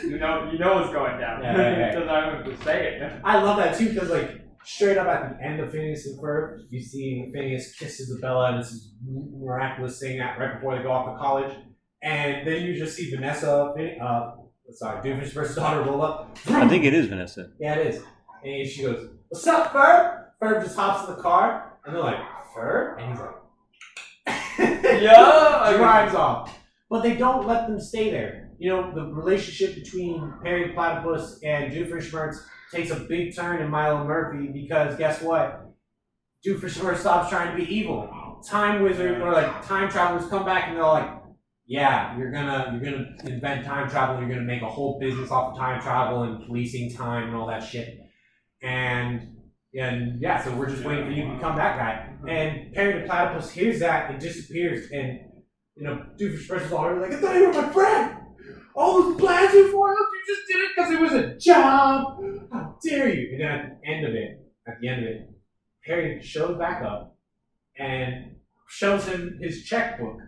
You know what's going down. Yeah. Because I don't have to say it. I love that too because like straight up at the end of Phineas and Ferb, you see Phineas kisses Bella, and this is miraculous thing right before they go off to college. And then you just see Vanessa, Doofenshmirtz versus daughter roll up. I think it is Vanessa. Yeah, it is. And she goes, "What's up, Ferb?" Ferb just hops in the car, and they're like, "Ferb?" And he's like, Yeah. drives off. But they don't let them stay there. You know, the relationship between Perry the Platypus and Doofenshmirtz takes a big turn in Milo Murphy because guess what? Doofenshmirtz stops trying to be evil. Time wizards or like time travelers come back and they're like, yeah, you're gonna invent time travel. You're gonna make a whole business off of time travel and policing time and all that shit. And yeah, so we're just waiting for you to become that guy. And Perry the Platypus hears that and disappears. And you know, Doofenshmirtz is already like, I thought you were my friend. All those plans you for us, you just did it because it was a job. How dare you? And then at the end of it, Perry shows back up and shows him his checkbook.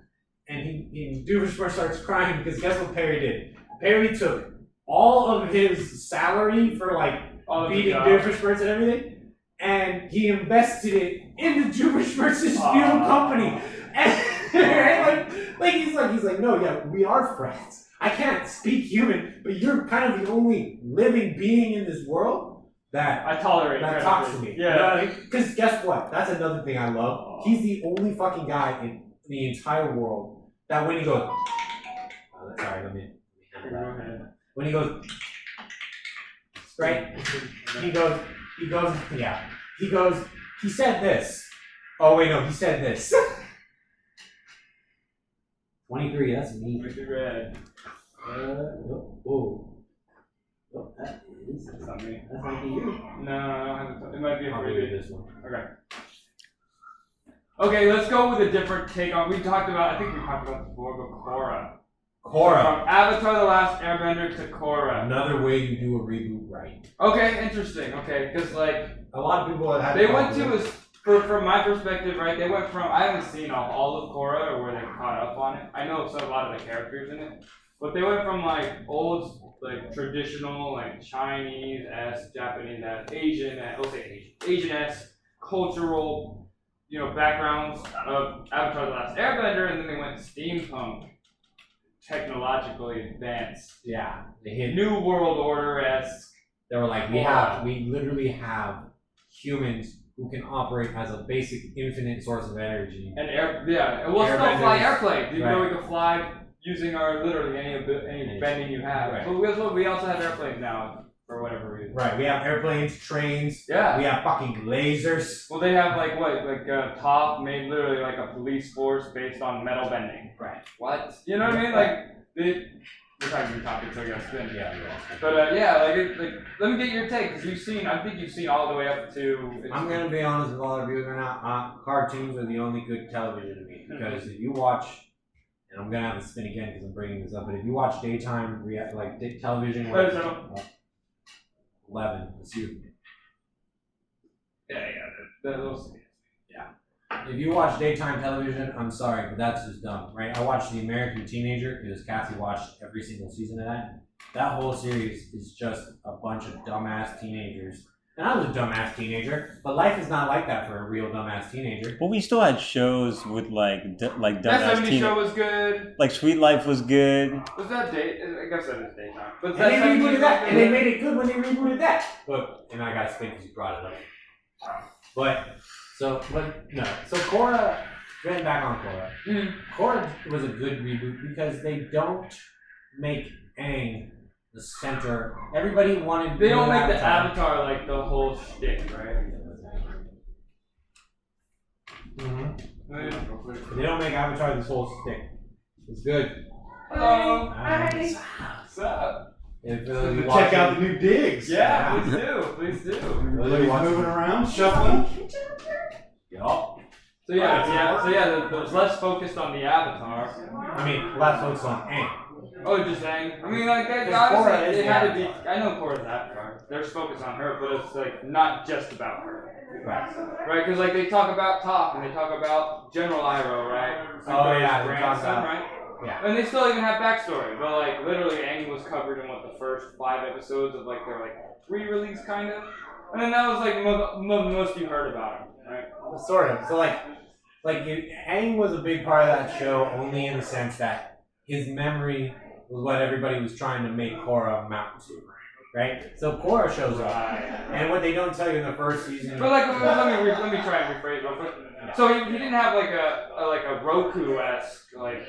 And Doofenshmirtz starts crying because guess what Perry did? Perry took all of his salary for like beating Doofenshmirtz and everything, and he invested it in the Doofenshmirtz's new company. And he's like, no, yeah, we are friends. I can't speak human, but you're kind of the only living being in this world that I tolerate that talks to me. Yeah. Because guess what? That's another thing I love. He's the only fucking guy in the entire world that when he goes, sorry, let me handle that. When he goes, right? He said this. Oh wait, no, he said this. 23, that's me. Red. Oh, that is. That's not me. That's not you. No, it might be a I'll freebie. do this one. Okay. Okay, let's go with a different take on. I think we talked about this before, but Korra. From Avatar: The Last Airbender to Korra. Another way you do a reboot right. Okay, interesting. Okay, because like a lot of people have had. They went to is from my perspective, right? They went from I haven't seen all of Korra or where they caught up on it. I know a lot of the characters in it, but they went from like old, like traditional, like Chinese-esque, Japanese-esque, Asian-esque cultural, backgrounds of Avatar: The Last Airbender, and then they went steampunk, technologically advanced. Yeah, they hit New World Order-esque. They were like, we literally have humans who can operate as a basic infinite source of energy. And we'll still fly airplanes, even though we can fly using our literally any bending you have. Right. But we also have airplanes now for whatever reason. Right, we have airplanes, trains. Yeah. We have fucking lasers. Well, they have Toph made literally like a police force based on metal bending. Right. What? You know what I mean? Like we're talking new topics, so I gotta spin. Yeah. But let me get your take because I think you've seen all the way up to. I'm gonna be honest with all of you, cartoons are the only good television to me because if you watch, and I'm gonna have to spin again because I'm bringing this up, but if you watch daytime television, 11, it's you. Those. If you watch daytime television, I'm sorry, but that's just dumb, right? I watched The American Teenager because Cassie watched every single season of that. That whole series is just a bunch of dumbass teenagers. And I was a dumbass teenager, but life is not like that for a real dumbass teenager. Well, we still had shows with like dumbass That 70s teenagers. show was good. Like Sweet Life was good. Was that date? I guess that is daytime. But And they rebooted that, and they made it good when they rebooted that. And I got spin because you brought it up. So Korra, getting back on Korra. Korra was a good reboot because they don't make Aang the center. Everybody wanted. They don't make the Avatar like the whole shtick, right? They don't make Avatar this whole stick. It's good. Hello. Nice. What's up? Check out the new digs. Yeah, please do. Everybody's moving around, shuffling. Yup. So there's less focused on the Avatar. I mean, last focus on Aang. Oh, just saying. I mean, like that. Korra Obviously, is it had to the be. I know Korra's Avatar. There's focus on her, but it's like not just about her. Right, because like they talk about Toph and they talk about General Iroh, right? Grandson, right? Yeah. And they still even have backstory, but like literally Aang was covered in the first 5 episodes of their re-release kind of. And then that was like the most you heard about him, right? Sort of. So Aang was a big part of that show only in the sense that his memory was what everybody was trying to make Korra amount to, right? So Korra shows up, and what they don't tell you in the first season. But like, let me try and rephrase real quick. So he didn't have like a Roku-esque like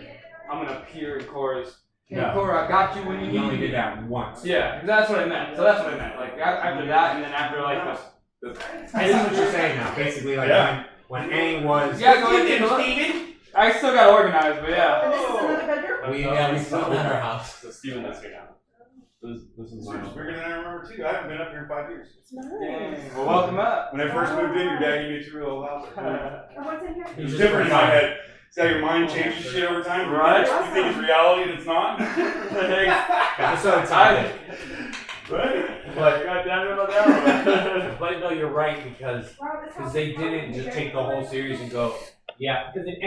I'm gonna appear in Korra's. Hey, No. Korra, I got you when you He need only me. did that once. Yeah, that's what I meant. So that's what I meant. Like after that, and then after like This is what you're saying now. Basically, like when Aang was. Yeah, go ahead, take a look. Steven. I still got organized, but yeah. And this is another bedroom? We slept in our house. So Steven lives here now. This is mine. It's bigger than I remember too. I haven't been up here in 5 years. It's nice. Dang. Well, welcome up. When I first moved in, your dad gave me a 2-year-old house. And what's in here? It's different in my head. See how your mind changes shit over time? Right. You think it's reality and it's not? Episode topic. Right? But got down about that but no, you're right because Wow, this house they is didn't nice. just take the whole series and go, yeah. Because in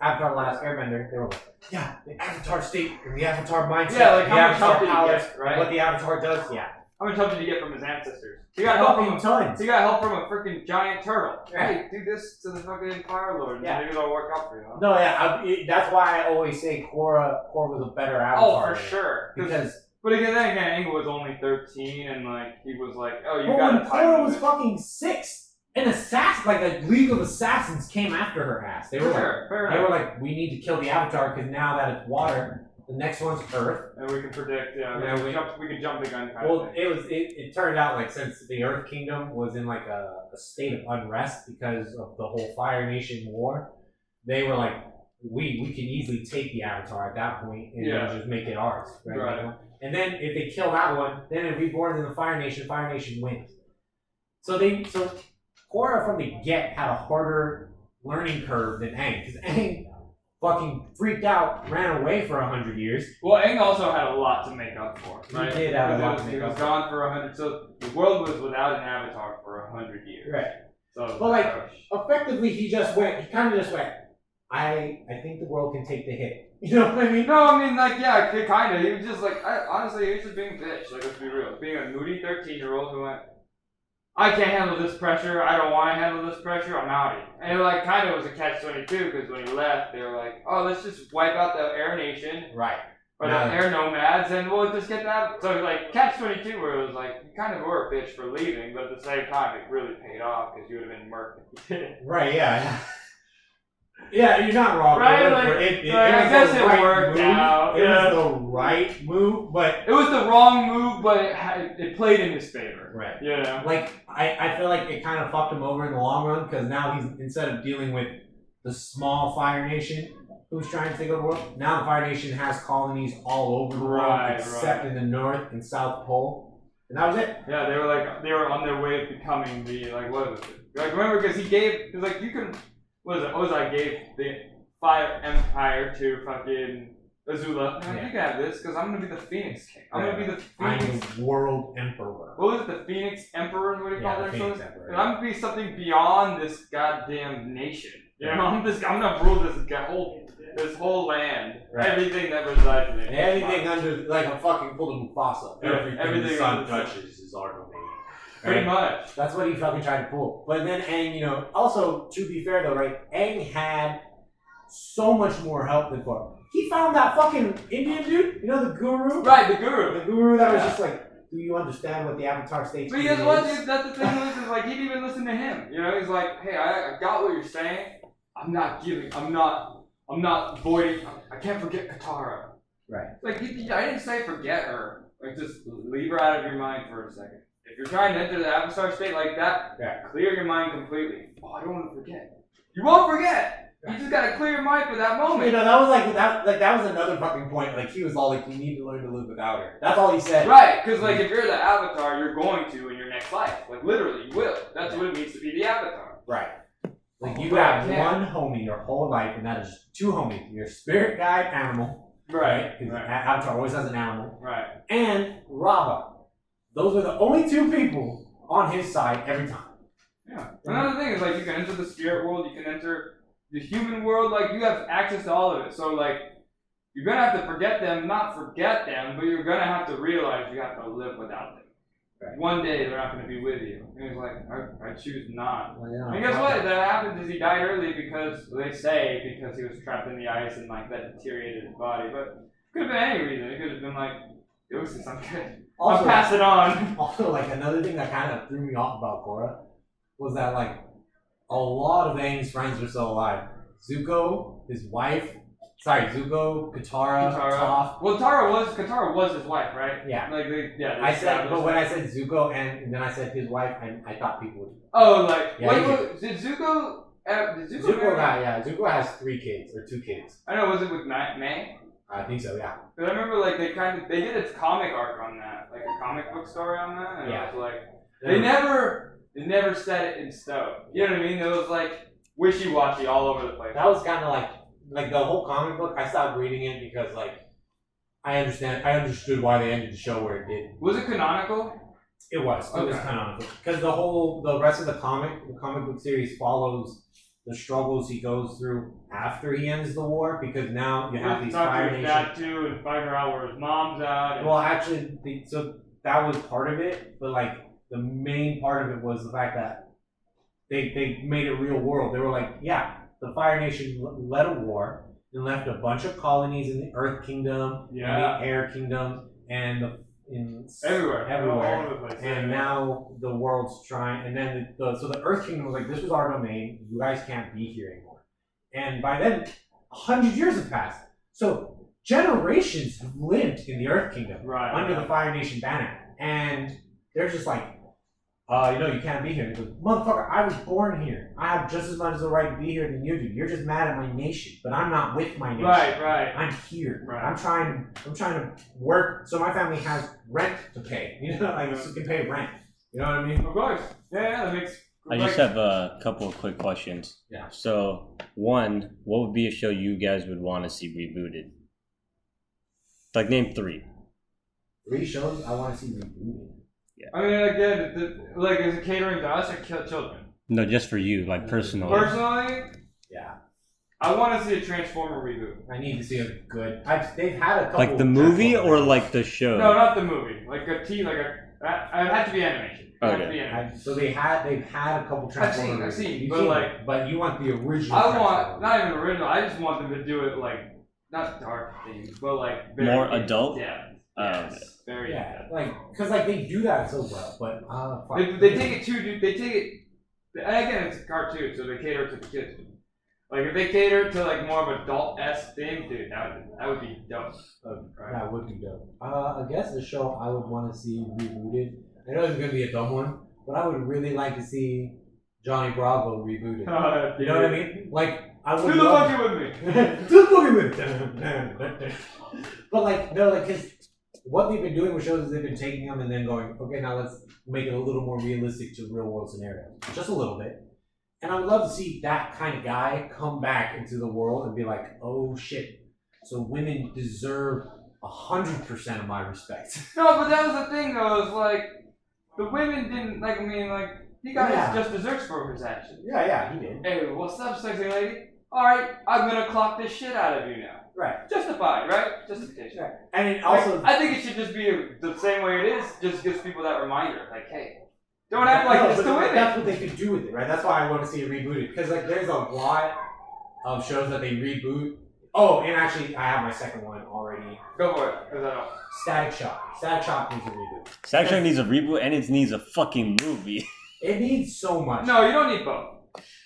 Avatar: Last Airbender, they were like, yeah, the Avatar state and the Avatar mindset, Yeah, like the how much Avatar help did he powers, get, right? what the Avatar does, yeah. How much help did he get from his ancestors? He got help from tons. He got help from a freaking giant turtle. Yeah. Hey, do this to the fucking Fire Lord. Yeah. Maybe it'll work out for you. Huh? No, yeah, that's why I always say Korra was a better Oh, Avatar. for sure. Because But again, then again, Aang was only 13, and like he was like, oh, you but got when to Korra time was it. fucking 6, an assassin, like a League of Assassins came after her ass. They were Fair they were enough. like, we need to kill the Avatar because now that it's water, the next one's Earth. And we can predict, Yeah, we can jump the gun kind Well, of thing. it turned out like since the Earth Kingdom was in like a state of unrest because of the whole Fire Nation war, they were like, we can easily take the Avatar at that point and then just make it ours, right? And then if they kill that one, then if Reborn in the Fire Nation wins. So Korra from the get had a harder learning curve than Aang, because Aang fucking freaked out, ran away for 100 years. Well, Aang also had a lot to make up for, right? He did have a lot to make He up was for. gone for 100, so the world was without an Avatar for 100 years. Right. So, But like, effectively, he kind of just went, I think the world can take the hit. You know what I mean? no, I mean, like, yeah, kind of. He was just like, honestly, he was just being a bitch. Like, let's be real. Being a moody 13-year-old who went, I can't handle this pressure. I don't want to handle this pressure. I'm outie. And it, like, kind of was a catch-22 because when he left, they were like, oh, let's just wipe out the Air Nation. Right. Or the Air Nomads, and we'll just get that. So, like, catch-22 where it was like, you kind of were a bitch for leaving, but at the same time, it really paid off because you would have been murked if you didn't. Right, yeah. Yeah, you're not wrong. Right, It like, was I guess the it right worked move. out. It Yeah. was the right move, but It was the wrong move, but it played in his favor. right. You know? Like I feel like it kind of fucked him over in the long run because now he's instead of dealing with the small Fire Nation who's trying to take over the world, now the Fire Nation has colonies all over the world Right, except in the North and South Pole, and that was it. Yeah, they were on their way of becoming the, like, what was it? Like, remember, because like, you can, Ozai gave the Fire Empire to fucking Azula. Yeah. You can have this, because I'm going to be the Phoenix King. I'm going to be the I'm Phoenix. the World Emperor. What was it, the Phoenix Emperor? What do you call Yeah, their the Phoenix shows? Emperor. And I'm going to be something beyond this goddamn nation. You know, I'm going to rule this whole land. Right. Everything that resides in it. Everything under like a fucking full of Mufasa. Everything the sun under the sun. touches is our domain. Pretty Right? much. That's what he fucking tried to pull. But then Aang, also to be fair though, right? Aang had so much more help than Korra. He found that fucking Indian dude, the guru? Right, the guru. The guru that was just like, do you understand what the Avatar state But is? guess what, dude? That's the thing is like, he didn't even listen to him. He's like, hey, I got what you're saying. I'm not voiding. I can't forget Katara. Right. Like, I didn't say forget her. Like, just leave her out of your mind for a second. If you're trying to enter the Avatar state like that, clear your mind completely. Oh, I don't want to forget. You won't forget. You just gotta clear your mind for that moment. That was that was another fucking point. Like he was all like, you need to learn to live without her. That's all he said. Right, because like if you're the Avatar, you're going to in your next life. Like literally, you will. That's what it means to be the Avatar. Right. Like you have one homie your whole life, and that is two homies. Your spirit guide animal. Right. Because Avatar always has an animal. Right. And Rava. Those are the only two people on his side every time. Yeah. Another thing is like you can enter the spirit world, you can enter the human world, like you have access to all of it. So like you're gonna have to not forget them, but you're gonna have to realize you have to live without them. Right. One day they're not going to be with you. And he's like, I choose not. Well, yeah, And guess fuck what? that. That happened is he died early because he was trapped in the ice and like that deteriorated his body. But it could have been any reason. It could have been like, Deuces, I'm good. Also, I'll pass it on. Also, like another thing that kind of threw me off about Korra was that like a lot of Aang's friends were still alive. Zuko, his wife. Zuko, Katara, Toph. Well, Katara was his wife, right? Yeah. Like they I said, but when I said Zuko and then I said his wife, I thought people would. Oh, like Yeah, did Zuko? Zuko has 3 kids or 2 kids. I know. Was it with May? I think so. Yeah. Because I remember like they did a comic arc on that, like a comic book story on that, and Yeah. it was like they never set it in stone. You know what I mean? It was like wishy-washy all over the place. That was kind of like the whole comic book. I stopped reading it because like I understood why they ended the show where it did. Was it canonical? It was Okay. kind of because the rest of the comic book series follows the struggles he goes through after he ends the war, because now you have these Fire Nation. That too, and find her out where his mom's at. Well, actually, so that was part of it, but like the main part of it was the fact that they made it real world. They were like, yeah, the Fire Nation led a war and left a bunch of colonies in the Earth Kingdom, and the Air Kingdom, and everywhere. All over the place. And now the world's trying, and then so the Earth Kingdom was like, this was our domain. You guys can't be here anymore. And by then, 100 years have passed. So generations have lived in the Earth Kingdom under the Fire Nation banner, and they're just like, you can't be here. He goes, motherfucker, I was born here. I have just as much as the right to be here than you do. You're just mad at my nation, but I'm not with my nation. Right. I'm here. Right. I'm trying to work so my family has rent to pay. So can pay rent. You know what I mean? Of course. Yeah, that makes. I just have a couple of quick questions. Yeah. So, one, what would be a show you guys would want to see rebooted? Like, name 3. 3 shows I want to see rebooted. I mean, again, is it catering to us or children? No, just for you, like personally. Personally, Yeah. I want to see a Transformer reboot. I need to see a good. They've had a couple. Like the movie or like the show? No, not the movie. Like a T, like a. It had to be animation. Okay. So they've had a couple Transformers. I've seen, but you want the original. I want not even original. I just want them to do it like not dark themes, but like very, more adult. Yeah. Yes. Very. Yeah, because they do that so well, but they take it too. They take it. And again, it's a cartoon, so they cater to the kids. Like if they cater to like more of adult-esque thing, dude, that would be dope. That would be dope. I guess the show I would want to see rebooted. I know it's gonna be a dumb one, but I would really like to see Johnny Bravo rebooted. You know what I mean? Like I would. Do the fucking with me. Do the fucking with me. But because what they've been doing with shows is they've been taking them and then going, okay, now let's make it a little more realistic to real world scenarios, just a little bit. And I would love to see that kind of guy come back into the world and be like, oh shit, so women deserve 100% of my respect. No, but that was the thing though, is like, the women didn't, he got his just desserts for his actions. Yeah, he did. Hey, what's up, sexy lady? Alright, I'm gonna clock this shit out of you now. Right. Justified, right? Justification. Right. And it also... I think it should just be the same way it is, just gives people that reminder, like, hey, don't act like this to women. That's what they could do with it, right? That's why I want to see it rebooted. Because there's a lot of shows that they reboot. Oh, and actually, I have my second one already. Go for it, because I don't. Static Shock. Static Shock needs a reboot. Static Shock needs a reboot and it needs a fucking movie. It needs so much. No, you don't need both.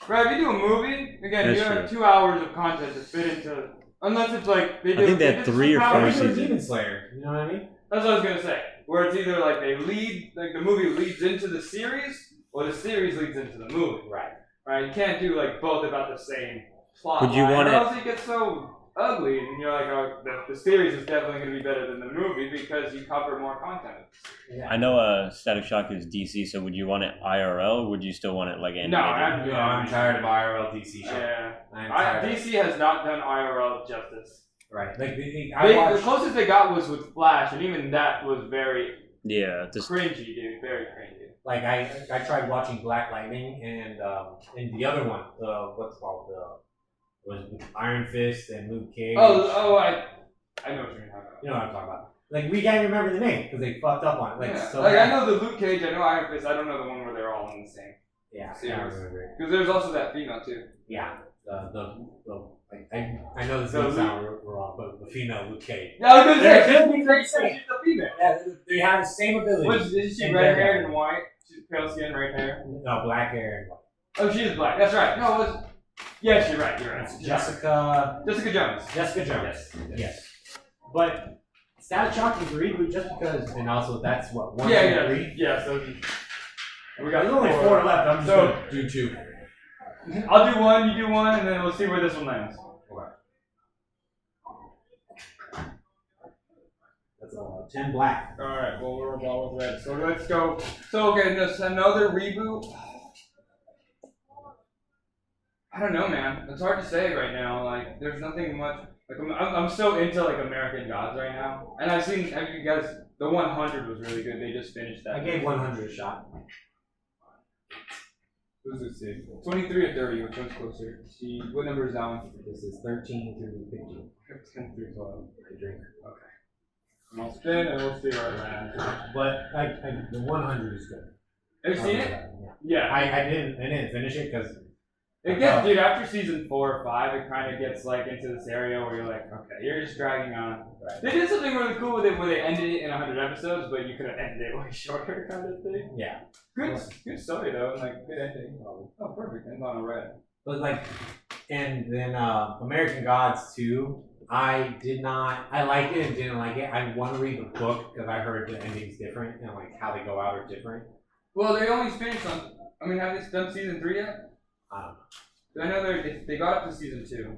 Right, if you do a movie, again, That's you have true. 2 hours of content to fit into. Unless it's like I think they had 3 or 4 seasons. Demon Slayer. You know what I mean? That's what I was gonna say. Where it's either like the movie leads into the series, or the series leads into the movie. Right. Right? You can't do like both about the same plot. Would you line, want or it- else it gets so ugly, and you're like, oh, the series is definitely gonna be better than the movie because you cover more content. Yeah. I know Static Shock is DC, so would you want it IRL or would you still want it like animated? No, I'm tired of IRL DC shows. Yeah. I'm tired. DC has not done IRL justice. Right. Like The watched, closest they got was with Flash, and even that was very Yeah, just cringy, dude. Very cringy. like I tried watching Black Lightning and the other one, what's called was Iron Fist and Luke Cage. I know what you're talking about. You know what I'm talking about. Like we can't remember the name because they fucked up on it. Like Yeah. so. Like I know the Luke Cage, I know Iron Fist. I don't know the one where they're all in the same. Yeah, series. I remember. Because there's also that female too. Yeah, like, I know this doesn't sound wrong, but the female Luke Cage. Yeah, I was gonna They're say good. she's a female. Yeah, they have the same ability. Is she red haired and white? She's pale skin, red hair. No, black hair and white. Oh, she is black. That's right. No, it was. Yes, you're right. You're right. It's Jessica Jones. Jessica Jones. Yes. But Static Shock is a reboot just because, and also that's what 1, 2, 3. Yeah. So we got There's only 4 left. I'm just gonna do 2. I'll do one, you do one, and then we'll see where this one lands. That's 10 black. Alright, well, we're all with red. So let's go. So, okay, this another reboot. I don't know, man. It's hard to say right now. Like, there's nothing much. Like, I'm so into, like, American Gods right now. And I've seen, you guys, the 100 was really good. They just finished that. I gave 100 a shot. Who's this see? 23 or 30, which one's closer? What number is that one? This is 13 through 15. 10 through 12. I drink. Okay. And I'll spin and we'll see where it lands. But the 100 is good. Have you seen it? Yeah. I didn't finish it because It gets, dude, after season 4 or 5, it kind of gets like into this area where you're like, okay, you're just dragging on. Right. They did something really cool with it where they ended it in 100 episodes, but you could have ended it way shorter, kind of thing. Yeah. Good story though, and like good ending. Oh, perfect. Ends on a red. But like, and then American Gods 2, I liked it and didn't like it. I want to read the book because I heard the ending's different and like how they go out are different. Well, they only finished on. I mean, have they done season 3 yet? I don't know. I know they got up to season 2.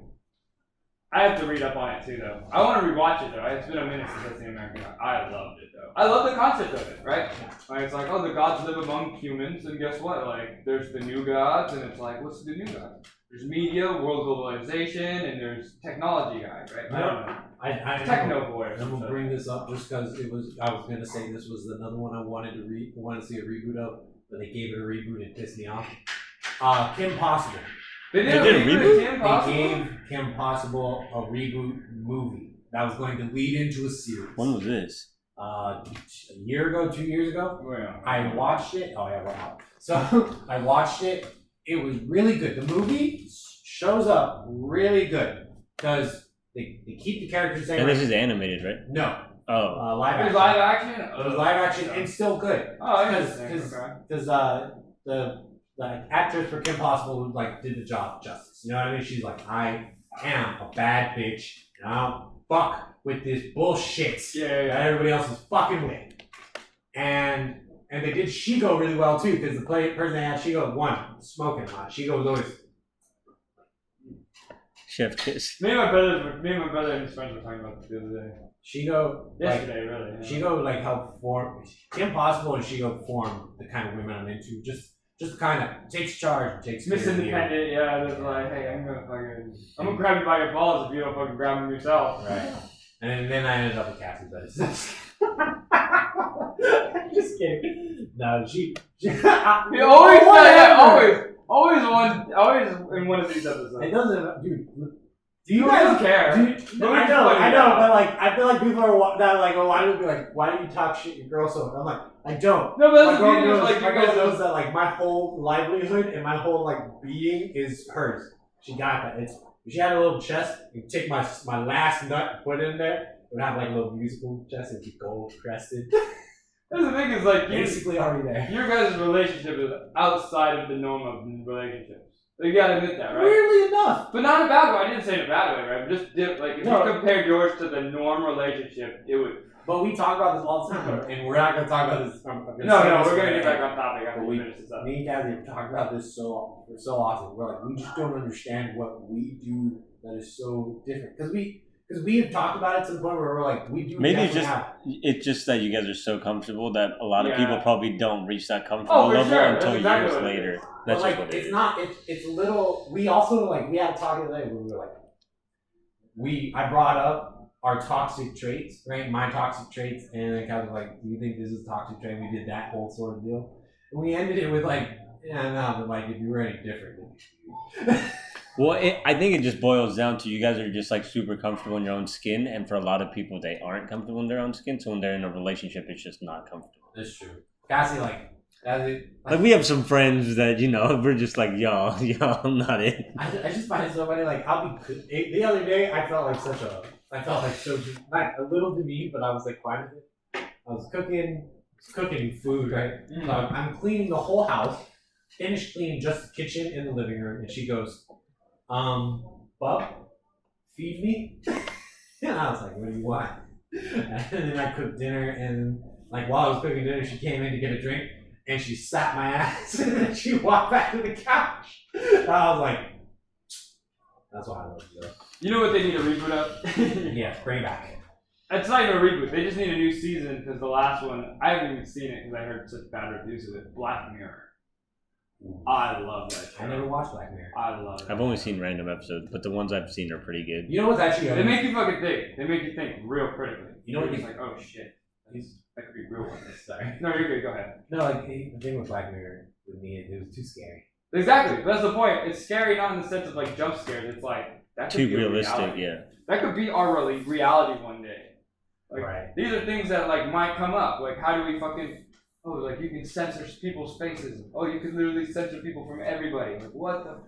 I have to read up on it too, though. I want to rewatch it though. It's been a minute since I've seen American Gods. I loved it though. I love the concept of it, right? Like it's like, oh, the gods live among humans, and guess what? Like, there's the new gods, and it's like, what's the new gods? There's media, world globalization, and there's technology guys, right? I don't know. I Techno boy. I'm gonna bring this up just because I was gonna say this was another one I wanted to see a reboot of, but they gave it a reboot and it pissed me off. Kim Possible. They did a reboot? Kim Possible? They gave Kim Possible a reboot movie that was going to lead into a series. When was this? A year ago, 2 years ago. Well, I watched it. Oh yeah, wow. So I watched it. It was really good. The movie shows up really good because they keep the characters the same. And this is animated, right? No. Oh. Live it was action. live action? It was live action and still good. Oh, interesting. Because the actress for Kim Possible like did the job justice. You know what I mean? She's like, I am a bad bitch and I don't fuck with this bullshit that everybody else is fucking with. And they did Shigo really well too, because the person that had Shigo one smoking hot. Shigo was always Chef Kiss. Me and my brother and his friends were talking about this the other day. Shigo Yesterday, really. Yeah. Shigo like helped form Kim Possible and Shigo form the kind of women I'm into. Just kind of takes charge and takes Miss care of you. Independent, yeah, that's like, hey, I'm gonna grab you by your balls if you don't fucking grab them yourself. Right. And then I ended up with Cassie, but it's I'm just kidding. No, she He always in one of these episodes. It doesn't, dude. Do You you guys don't care. I know, but like I feel like people are that like, oh, why do you be like, why do you talk shit to your girl so? I'm like, I don't. No, but My that's the girl beauty of knows, like my you girl guys knows that like my whole livelihood and my whole like being is hers. She got that. If she had a little chest, you take my last nut, and put it in there. It would have like a little musical chest. It'd be gold crested. That's the thing is like Basically already there. your guys' relationship is outside of the norm of relationships. You gotta admit that, right? Weirdly enough. But not in a bad way. I didn't say it in a bad way, right? Just like if No. you compared yours to the norm relationship, it would. But we talk about this all the time, and we're not going to talk about this. No, we're gonna get back on topic after But we finish this up. Me and Kathy have talked about this so often. We're like, we just don't understand what we do that is so different. Because we have talked about it to the point where we're like, we do. Maybe it's definitely just have. it's just that you guys are so comfortable that a lot of Yeah. people probably don't reach that comfortable Oh, for level sure. until That's exactly years what it later. is. That's But just like, what it it's is. not. It's a little. We also like we had a talk the other day where we were like, I brought up our toxic traits, right? My toxic traits, and then kind of like, do you think this is a toxic trait? We did that whole sort of deal, and we ended it with like, yeah, no, but like if you were any different. Well, I think it just boils down to you guys are just like super comfortable in your own skin, and for a lot of people, they aren't comfortable in their own skin. So when they're in a relationship, it's just not comfortable. That's true. Cassie, like, Like we have some friends that we're just like y'all, I'm not in. I just find it so funny. Like, the other day, I felt like so like a little demeaned, but I was like fine with it. I was cooking food, right? So I'm cleaning the whole house, finished cleaning just the kitchen and the living room, and she goes, Bub, feed me. And I was like, what do you want? And then I cooked dinner, and like while I was cooking dinner, she came in to get a drink, and she slapped my ass, and then she walked back to the couch. And I was like, that's why I love you. You know what they need a reboot of? Yeah, bring it back. It's not even a reboot. They just need a new season because the last one, I haven't even seen it because I heard such bad reviews of it. Black Mirror. I love that show. I never watched Black Mirror. I love it. I've only seen random episodes, but the ones I've seen are pretty good. You know what's actually They make you fucking think. They make you think real critically. You know what You're you- just like, oh shit. That could be real one. Sorry. No, you're good. Go ahead. No, like the thing with Black Mirror with me, it was too scary. Exactly. That's the point. It's scary not in the sense of like jump scares. It's like that could Too be a realistic, reality. yeah. That could be our reality one day. Like, Right. These are things that like might come up. Like how do we fucking like you can censor people's faces. Oh, you can literally censor people from everybody. Like what the?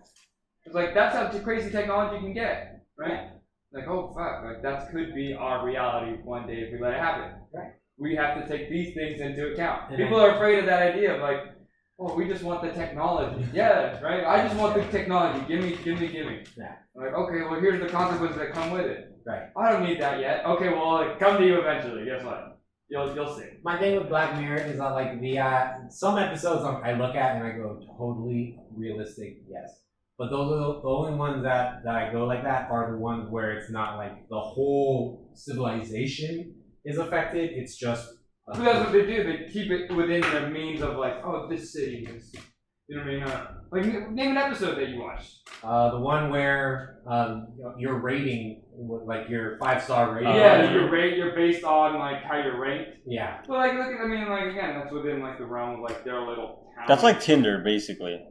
It's like that's how crazy technology can get, right? Like oh fuck, like that could be our reality one day if we let it happen. Right. We have to take these things into account. And People are afraid of that idea of like, oh, we just want the technology. Yeah, right. I just want the technology. Give me. Yeah. I'm like okay, well here's the consequences that come with it. Right. I don't need that yet. Okay, well it come to you eventually. Guess what? You'll see. My thing with Black Mirror is that like some episodes I look at and I go totally realistic, yes. But those are the only ones that I go like that are the ones where it's not like the whole civilization is affected. It's just But that's what they do. They keep it within their means of like, oh, this city is. You know what I mean? Like name an episode that you watched. the one where your rating, like your 5-star rating. Yeah, you're based on like how you're ranked. Yeah. But like, look, I mean, like again, that's within like the realm of like their little town. That's like Tinder, basically.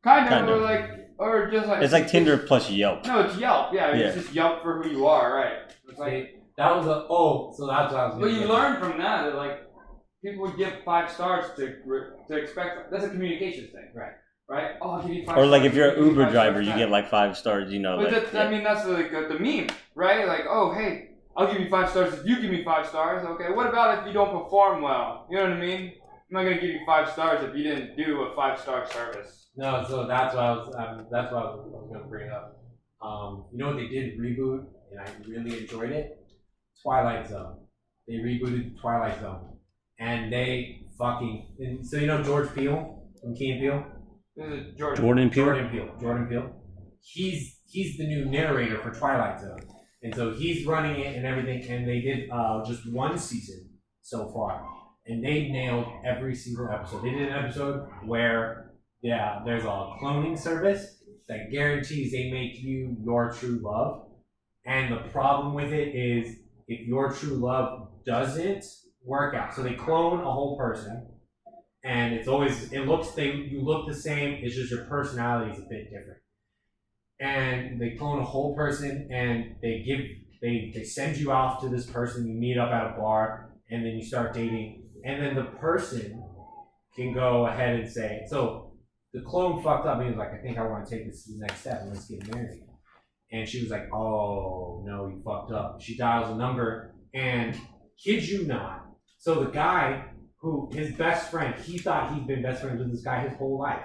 kind kind of, of. or like, or just like. It's like Tinder plus Yelp. No, it's Yelp. Yeah, it's just Yelp for who you are, right? It's like, That was so that's what I was. but you learn from that. That, like, people would give 5 stars to expect. That's a communications thing, Right. Right? Oh, I'll give you 5 Or stars. like if you're I'll an give you Uber 5 driver, stars you back. get like 5 stars. You know, But like I mean, that's like the meme, right? Like, oh, hey, I'll give you 5 stars if you give me 5 stars. Okay, what about if you don't perform well? You know what I mean? I'm not gonna give you 5 stars if you didn't do a 5-star service. No, so that's what I was. That's what I was going to bring up. You know what they did reboot, and I really enjoyed it. Twilight Zone. They rebooted Twilight Zone, and they fucking. So you know George Peele from Key and Peele. This is Jordan. Jordan Peele. Jordan Peele. He's the new narrator for Twilight Zone, and so he's running it and everything. And they did just 1 season so far, and they nailed every single episode. They did an episode where there's a cloning service that guarantees they make you your true love, and the problem with it is if your true love doesn't work out, so they clone a whole person. And you look the same, it's just your personality is a bit different. And they clone a whole person and they send you off to this person, you meet up at a bar, and then you start dating, and then the person can go ahead and say, so the clone fucked up, he was like, I think I want to take this to the next step and let's get married. And she was like, oh no, you fucked up. She dials a number, and kid you not, so the guy who his best friend, he thought he'd been best friends with this guy his whole life.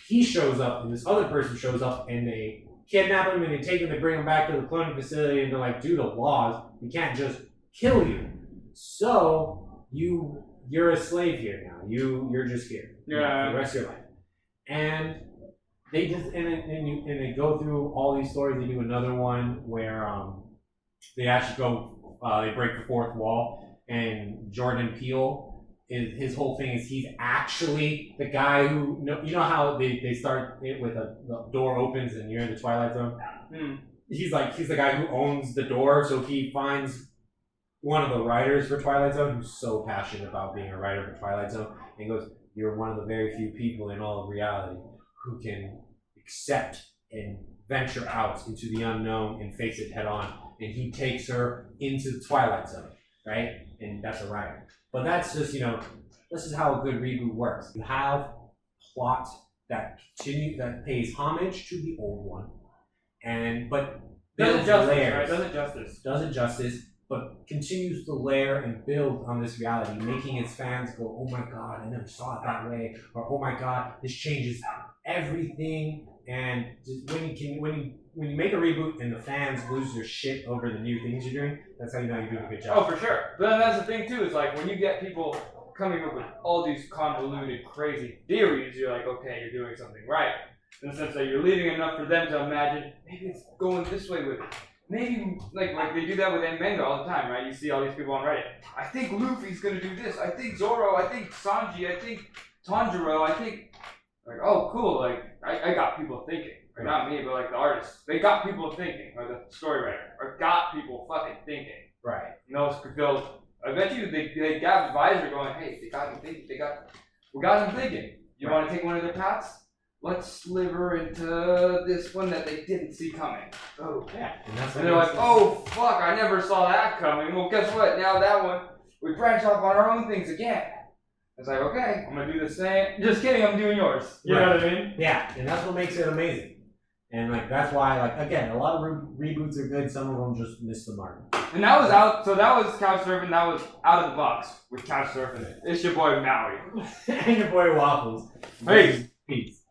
He shows up, and this other person shows up, and they kidnap him, and they take him, they bring him back to the cloning facility, and they're like, due to laws, we can't just kill you. So you're a slave here now. You're just here for the rest of your life. And they just and they go through all these stories. They do another one where they actually go they break the 4th wall, and Jordan Peele. His whole thing is he's actually the guy who you know how they start it with the door opens and you're in the Twilight Zone. He's the guy who owns the door, so he finds one of the writers for Twilight Zone who's so passionate about being a writer for Twilight Zone, and goes, "You're one of the very few people in all of reality who can accept and venture out into the unknown and face it head on. And he takes her into the Twilight Zone, right? And that's a riot. But that's just, this is how a good reboot works. You have plot that pays homage to the old one, but Does it builds justice, layers. right? Does it justice. Does it justice, but continues to layer and build on this reality, making its fans go, "Oh my God, I never saw it that way," or "Oh my God, this changes everything." And just when you make a reboot and the fans lose their shit over the new things you're doing, that's how you know you're doing a good job. Oh, for sure. But then that's the thing too. Is like when you get people coming up with all these convoluted, crazy theories, you're like, okay, you're doing something right. In the sense that you're leaving enough for them to imagine maybe it's going this way with it. Maybe like they do that with manga all the time, right? You see all these people on Reddit. I think Luffy's gonna do this. I think Zoro. I think Sanji. I think Tanjiro. I think like, oh, cool. Like I got people thinking. Or not me, but like the artists. They got people thinking, or the story writer, or got people fucking thinking. Right. Those I bet you they got advisor going, hey, they got them thinking. We got them thinking. You want to take one of their paths? Let's sliver into this one that they didn't see coming. Oh, Yeah. And they're like, oh fuck, I never saw that coming. Well, guess what? Now that one, we branch off on our own things again. It's like, okay, I'm gonna do the same. Just kidding, I'm doing yours. You know what I mean? Yeah, and that's what makes it amazing. And that's why, again, a lot of reboots are good. Some of them just miss the mark. And that was out. So that was Couch Surfing. That was out of the box with Couch Surfing. It's your boy Maui. And your boy Waffles. Peace. Peace.